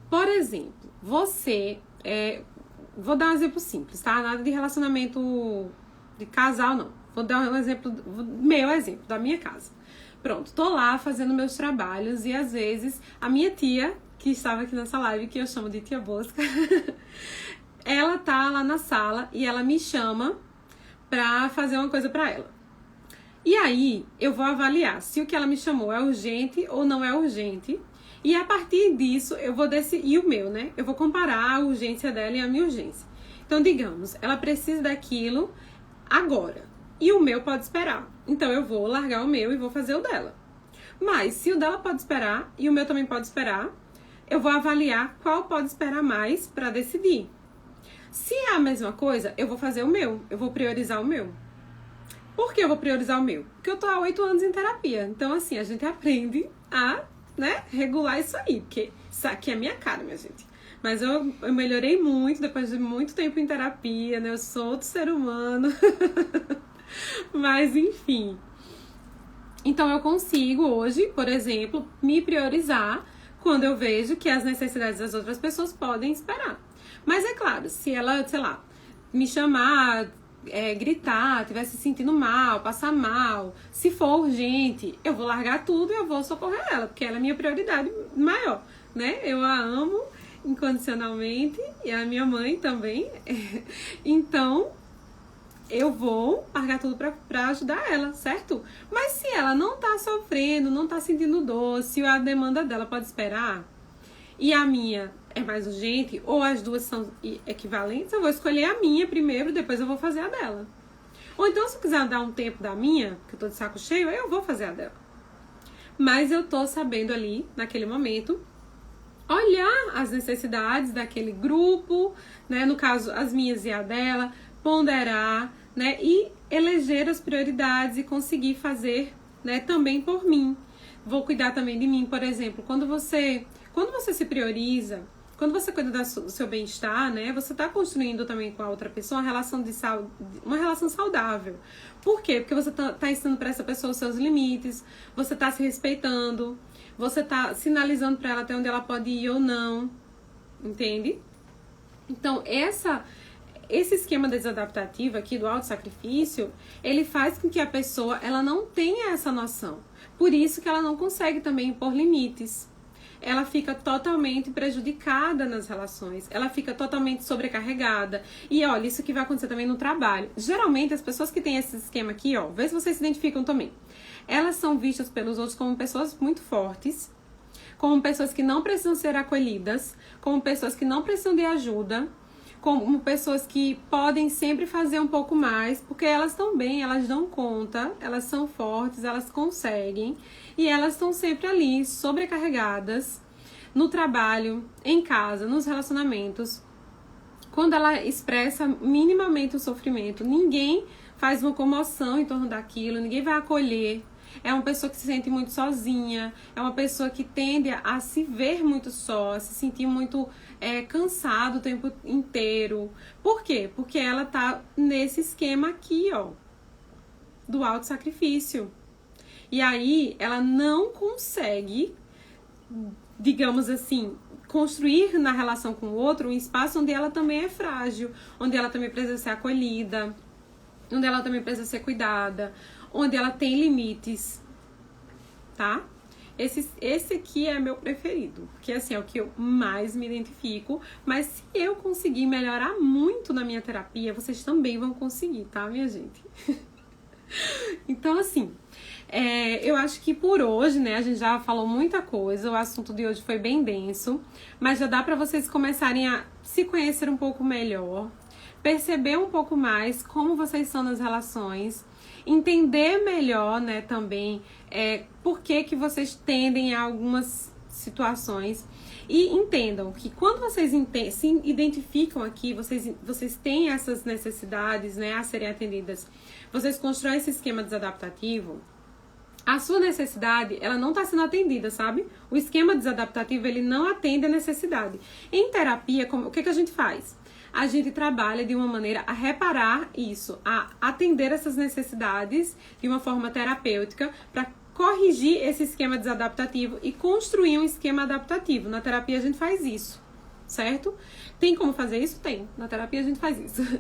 Por exemplo, você... vou dar um exemplo simples, tá? Nada de relacionamento de casal, não. Vou dar um exemplo, meu exemplo, da minha casa. Pronto, tô lá fazendo meus trabalhos e às vezes a minha tia, que estava aqui nessa live, que eu chamo de tia Bosca, ela tá lá na sala e ela me chama pra fazer uma coisa pra ela. E aí, eu vou avaliar se o que ela me chamou é urgente ou não é urgente. E a partir disso, eu vou decidir, e o meu, né? Eu vou comparar a urgência dela e a minha urgência. Então, digamos, ela precisa daquilo agora. E o meu pode esperar. Então, eu vou largar o meu e vou fazer o dela. Mas, se o dela pode esperar e o meu também pode esperar, eu vou avaliar qual pode esperar mais para decidir. Se é a mesma coisa, eu vou fazer o meu. Eu vou priorizar o meu. Por que eu vou priorizar o meu? Porque eu tô há 8 anos em terapia. Então, assim, a gente aprende a, né, regular isso aí. Porque isso aqui é minha cara, minha gente. Mas eu melhorei muito depois de muito tempo em terapia, né? Eu sou outro ser humano. Mas, enfim. Então, eu consigo hoje, por exemplo, me priorizar quando eu vejo que as necessidades das outras pessoas podem esperar. Mas, é claro, se ela, sei lá, me chamar... gritar, estiver se sentindo mal, passar mal, se for urgente, eu vou largar tudo e eu vou socorrer ela, porque ela é minha prioridade maior, né? Eu a amo incondicionalmente e a minha mãe também. Então, eu vou largar tudo pra ajudar ela, certo? Mas se ela não tá sofrendo, não tá sentindo dor, se a demanda dela pode esperar e a minha é mais urgente, ou as duas são equivalentes, eu vou escolher a minha primeiro, depois eu vou fazer a dela. Ou então, se eu quiser dar um tempo da minha, que eu tô de saco cheio, eu vou fazer a dela. Mas eu tô sabendo ali, naquele momento, olhar as necessidades daquele grupo, né? No caso, as minhas e a dela, ponderar, né? E eleger as prioridades e conseguir fazer, né? Também por mim. Vou cuidar também de mim, por exemplo, quando você se prioriza, quando você cuida do seu bem-estar, né? Você está construindo também com a outra pessoa uma relação saudável. Por quê? Porque você tá ensinando para essa pessoa os seus limites, você está se respeitando, você está sinalizando para ela até onde ela pode ir ou não, entende? Então, esse esquema desadaptativo aqui do autossacrifício, ele faz com que a pessoa ela não tenha essa noção. Por isso que ela não consegue também impor limites. Ela fica totalmente prejudicada nas relações, ela fica totalmente sobrecarregada. E olha, isso que vai acontecer também no trabalho. Geralmente, as pessoas que têm esse esquema aqui, ó, vê se vocês se identificam também. Elas são vistas pelos outros como pessoas muito fortes, como pessoas que não precisam ser acolhidas, como pessoas que não precisam de ajuda, como pessoas que podem sempre fazer um pouco mais, porque elas estão bem, elas dão conta, elas são fortes, elas conseguem, e elas estão sempre ali, sobrecarregadas, no trabalho, em casa, nos relacionamentos. Quando ela expressa minimamente o sofrimento, ninguém faz uma comoção em torno daquilo, ninguém vai acolher. É uma pessoa que se sente muito sozinha, é uma pessoa que tende a se ver muito só, a se sentir muito cansado o tempo inteiro. Por quê? Porque ela tá nesse esquema aqui, ó, do autossacrifício. E aí ela não consegue, digamos assim, construir na relação com o outro um espaço onde ela também é frágil, onde ela também precisa ser acolhida, onde ela também precisa ser cuidada, onde ela tem limites, tá? Esse aqui é meu preferido, porque assim, é o que eu mais me identifico, mas se eu conseguir melhorar muito na minha terapia, vocês também vão conseguir, tá, minha gente? Então, assim, eu acho que por hoje, né, a gente já falou muita coisa, o assunto de hoje foi bem denso, mas já dá pra vocês começarem a se conhecer um pouco melhor, perceber um pouco mais como vocês são nas relações, entender melhor, né, também por que vocês tendem a algumas situações. E entendam que quando vocês se identificam aqui, vocês têm essas necessidades, né, a serem atendidas, vocês constroem esse esquema desadaptativo, a sua necessidade, ela não está sendo atendida, sabe? O esquema desadaptativo, ele não atende a necessidade. Em terapia, o que a gente faz? A gente trabalha de uma maneira a reparar isso, a atender essas necessidades de uma forma terapêutica para corrigir esse esquema desadaptativo e construir um esquema adaptativo. Na terapia a gente faz isso, certo? Tem como fazer isso? Tem. Na terapia a gente faz isso.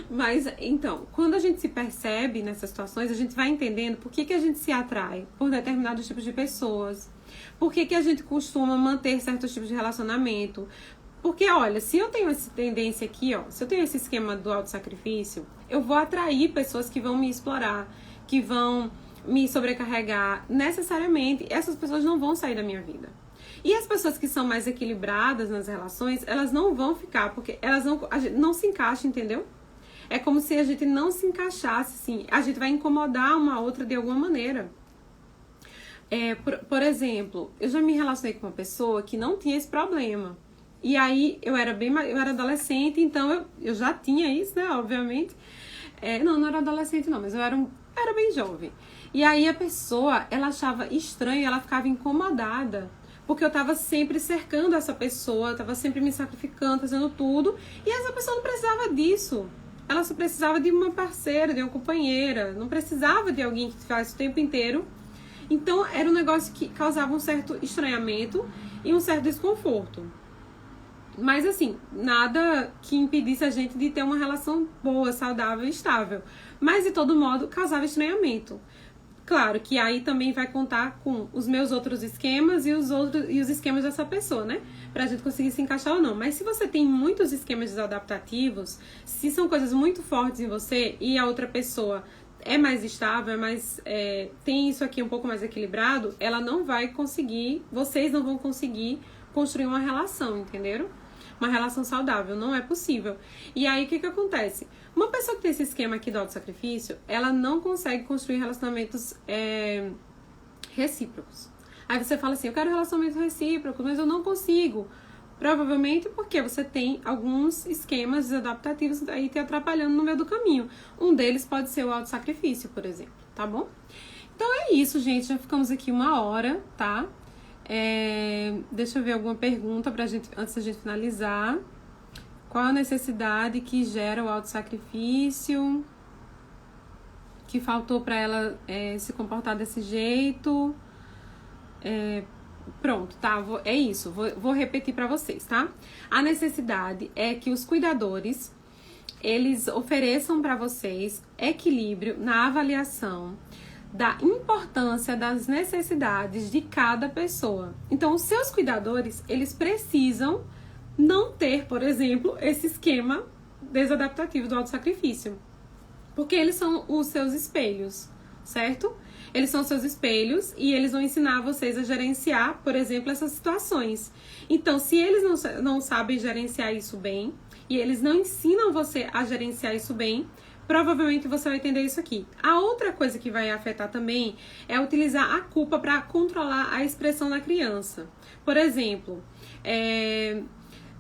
Mas, então, quando a gente se percebe nessas situações, a gente vai entendendo por que a gente se atrai por determinados tipos de pessoas. Por que a gente costuma manter certos tipos de relacionamento. Porque, olha, se eu tenho essa tendência aqui, ó, se eu tenho esse esquema do autossacrifício, eu vou atrair pessoas que vão me explorar, que vão me sobrecarregar. Necessariamente, essas pessoas não vão sair da minha vida. E as pessoas que são mais equilibradas nas relações, elas não vão ficar, porque a gente não se encaixa, entendeu? É como se a gente não se encaixasse, assim. A gente vai incomodar uma outra de alguma maneira. Por exemplo, eu já me relacionei com uma pessoa que não tinha esse problema. E aí, eu era adolescente, então eu já tinha isso, né, obviamente. Não era adolescente não, mas eu era bem jovem. E aí a pessoa, ela achava estranho, ela ficava incomodada. Porque eu tava sempre cercando essa pessoa, eu tava sempre me sacrificando, fazendo tudo. E essa pessoa não precisava disso. Ela só precisava de uma parceira, de uma companheira. Não precisava de alguém que faz o tempo inteiro. Então, era um negócio que causava um certo estranhamento e um certo desconforto. Mas, assim, nada que impedisse a gente de ter uma relação boa, saudável e estável. Mas, de todo modo, causava estranhamento. Claro que aí também vai contar com os meus outros esquemas e os esquemas dessa pessoa, né? Pra gente conseguir se encaixar ou não. Mas se você tem muitos esquemas desadaptativos, se são coisas muito fortes em você e a outra pessoa é mais estável, tem isso aqui um pouco mais equilibrado, ela não vai conseguir, vocês não vão conseguir construir uma relação, entenderam? Uma relação saudável, não é possível. E aí, o que acontece? Uma pessoa que tem esse esquema aqui do autossacrifício, ela não consegue construir relacionamentos recíprocos. Aí você fala assim, eu quero relacionamentos recíprocos, mas eu não consigo. Provavelmente porque você tem alguns esquemas adaptativos aí te atrapalhando no meio do caminho. Um deles pode ser o autossacrifício, por exemplo, tá bom? Então é isso, gente. Já ficamos aqui 1 hora, tá? Deixa eu ver alguma pergunta antes da gente finalizar. Qual a necessidade que gera o autossacrifício? Que faltou para ela se comportar desse jeito? Pronto, tá? É isso. Vou repetir para vocês, tá? A necessidade é que os cuidadores, eles ofereçam para vocês equilíbrio na avaliação da importância das necessidades de cada pessoa. Então, os seus cuidadores, eles precisam não ter, por exemplo, esse esquema desadaptativo do autossacrifício. Porque eles são os seus espelhos, certo? Eles são seus espelhos e eles vão ensinar vocês a gerenciar, por exemplo, essas situações. Então, se eles não sabem gerenciar isso bem e eles não ensinam você a gerenciar isso bem, provavelmente você vai entender isso aqui. A outra coisa que vai afetar também é utilizar a culpa para controlar a expressão da criança. Por exemplo,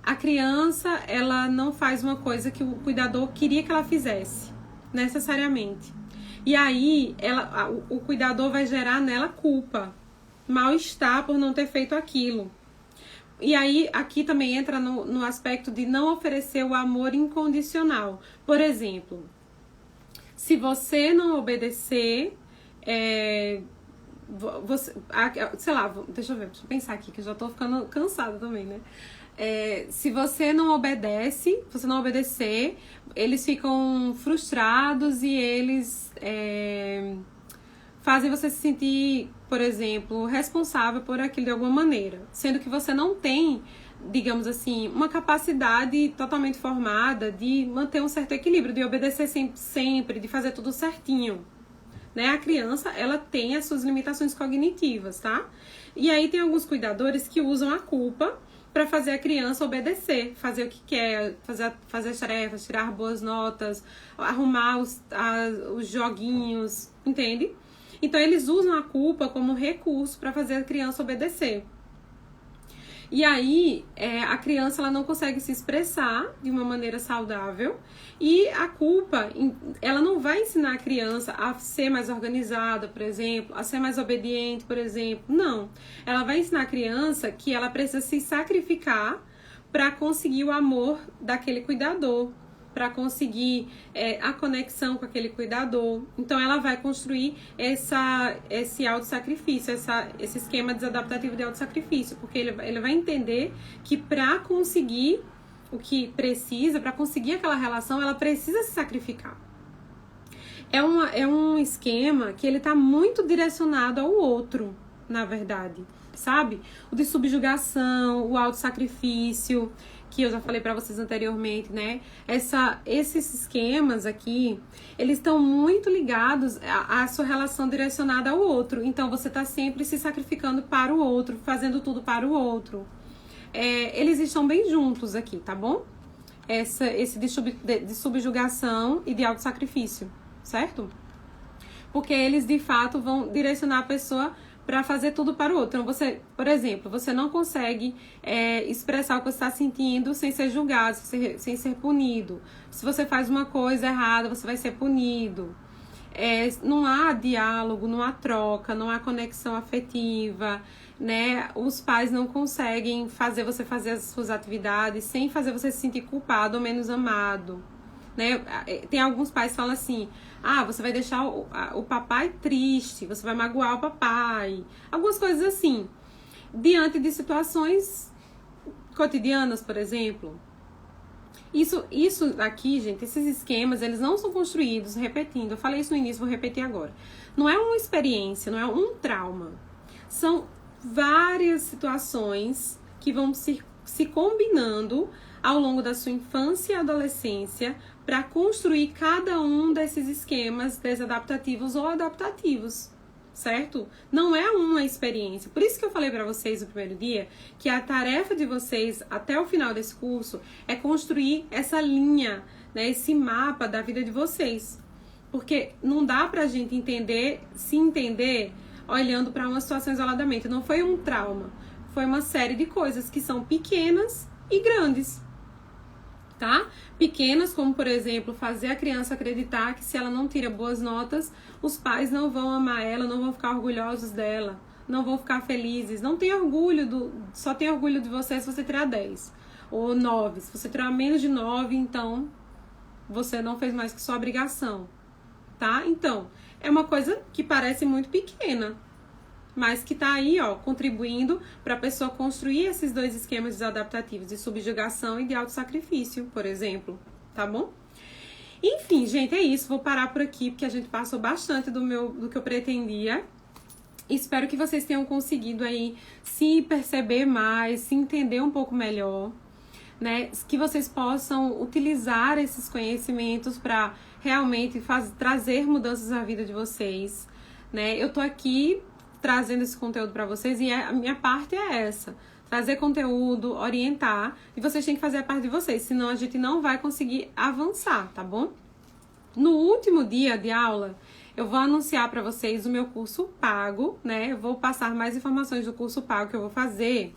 a criança, ela não faz uma coisa que o cuidador queria que ela fizesse, necessariamente. E aí, o cuidador vai gerar nela culpa, mal-estar por não ter feito aquilo. E aí, aqui também entra no aspecto de não oferecer o amor incondicional. Por exemplo, se você não obedecer, sei lá, deixa eu pensar aqui, que eu já tô ficando cansada também, né? Se você não obedecer, eles ficam frustrados e eles fazem você se sentir, por exemplo, responsável por aquilo de alguma maneira, sendo que você não tem, digamos assim, uma capacidade totalmente formada de manter um certo equilíbrio, de obedecer sempre, de fazer tudo certinho, né? A criança, ela tem as suas limitações cognitivas, tá? E aí tem alguns cuidadores que usam a culpa para fazer a criança obedecer, fazer o que quer, fazer as tarefas, tirar boas notas, arrumar os joguinhos, entende? Então, eles usam a culpa como recurso para fazer a criança obedecer. E aí, a criança ela não consegue se expressar de uma maneira saudável e a culpa, ela não vai ensinar a criança a ser mais organizada, por exemplo, a ser mais obediente, por exemplo. Não. Ela vai ensinar a criança que ela precisa se sacrificar para conseguir o amor daquele cuidador, para conseguir a conexão com aquele cuidador. Então, ela vai construir esse autossacrifício, esse esquema desadaptativo de autossacrifício, porque ele vai entender que para conseguir o que precisa, para conseguir aquela relação, ela precisa se sacrificar. É um esquema que ele está muito direcionado ao outro, na verdade, sabe? O de subjugação, o autossacrifício, que eu já falei para vocês anteriormente, né? Esses esquemas aqui, eles estão muito ligados à sua relação direcionada ao outro. Então, você tá sempre se sacrificando para o outro, fazendo tudo para o outro. Eles estão bem juntos aqui, tá bom? Esse de subjugação e de autossacrifício, certo? Porque eles, de fato, vão direcionar a pessoa para fazer tudo para o outro. Então, você, por exemplo, você não consegue expressar o que você está sentindo sem ser julgado, sem ser punido. Se você faz uma coisa errada, você vai ser punido. Não há diálogo, não há troca, não há conexão afetiva, né? Os pais não conseguem fazer você fazer as suas atividades sem fazer você se sentir culpado ou menos amado, né? Tem alguns pais que falam assim: você vai deixar o papai triste, você vai magoar o papai. Algumas coisas assim. Diante de situações cotidianas, por exemplo. Isso aqui, gente, esses esquemas, eles não são construídos repetindo. Eu falei isso no início, vou repetir agora. Não é uma experiência, não é um trauma. São várias situações que vão se combinando ao longo da sua infância e adolescência para construir cada um desses esquemas desadaptativos ou adaptativos. Certo? Não é uma experiência. Por isso que eu falei para vocês no primeiro dia que a tarefa de vocês até o final desse curso é construir essa linha, né, esse mapa da vida de vocês. Porque não dá pra gente se entender olhando para uma situação isoladamente. Não foi um trauma, foi uma série de coisas que são pequenas e grandes. Tá? Pequenas, como por exemplo, fazer a criança acreditar que se ela não tira boas notas, os pais não vão amar ela, não vão ficar orgulhosos dela, não vão ficar felizes. Não tem orgulho, só tem orgulho de você se você tirar 10 ou 9. Se você tirar menos de 9, então você não fez mais que sua obrigação, tá? Então, é uma coisa que parece muito pequena, mas que tá aí, ó, contribuindo para a pessoa construir esses dois esquemas desadaptativos de subjugação e de autossacrifício, por exemplo, tá bom? Enfim, gente, é isso. Vou parar por aqui, porque a gente passou bastante do que eu pretendia. Espero que vocês tenham conseguido aí se perceber mais, se entender um pouco melhor, né? Que vocês possam utilizar esses conhecimentos para realmente trazer mudanças na vida de vocês, né? Eu tô aqui trazendo esse conteúdo para vocês e a minha parte é essa: trazer conteúdo, orientar, e vocês têm que fazer a parte de vocês, senão a gente não vai conseguir avançar, tá bom? No último dia de aula, eu vou anunciar para vocês o meu curso pago, né? Eu vou passar mais informações do curso pago que eu vou fazer.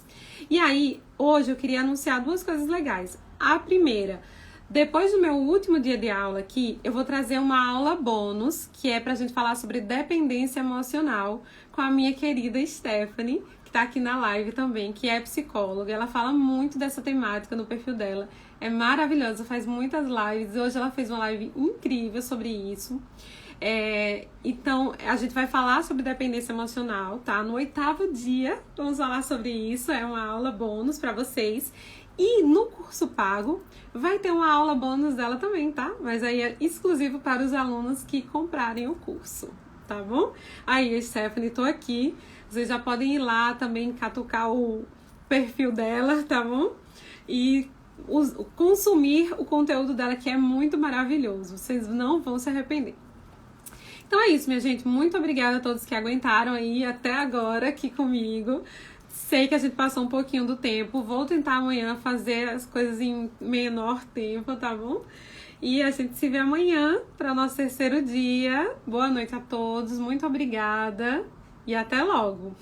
E aí, hoje eu queria anunciar duas coisas legais. A primeira, depois do meu último dia de aula aqui, eu vou trazer uma aula bônus, que é pra gente falar sobre dependência emocional, com a minha querida Stephanie, que tá aqui na live também, que é psicóloga. Ela fala muito dessa temática no perfil dela. É maravilhosa, faz muitas lives. Hoje ela fez uma live incrível sobre isso. Então, a gente vai falar sobre dependência emocional, tá? No 8º dia, vamos falar sobre isso. É uma aula bônus pra vocês. E no curso pago, vai ter uma aula bônus dela também, tá? Mas aí é exclusivo para os alunos que comprarem o curso, tá bom? Aí, Stephanie, tô aqui. Vocês já podem ir lá também catucar o perfil dela, tá bom? E consumir o conteúdo dela, que é muito maravilhoso. Vocês não vão se arrepender. Então é isso, minha gente. Muito obrigada a todos que aguentaram aí até agora aqui comigo. Sei que a gente passou um pouquinho do tempo. Vou tentar amanhã fazer as coisas em menor tempo, tá bom? E a gente se vê amanhã para o nosso 3º dia. Boa noite a todos. Muito obrigada e até logo.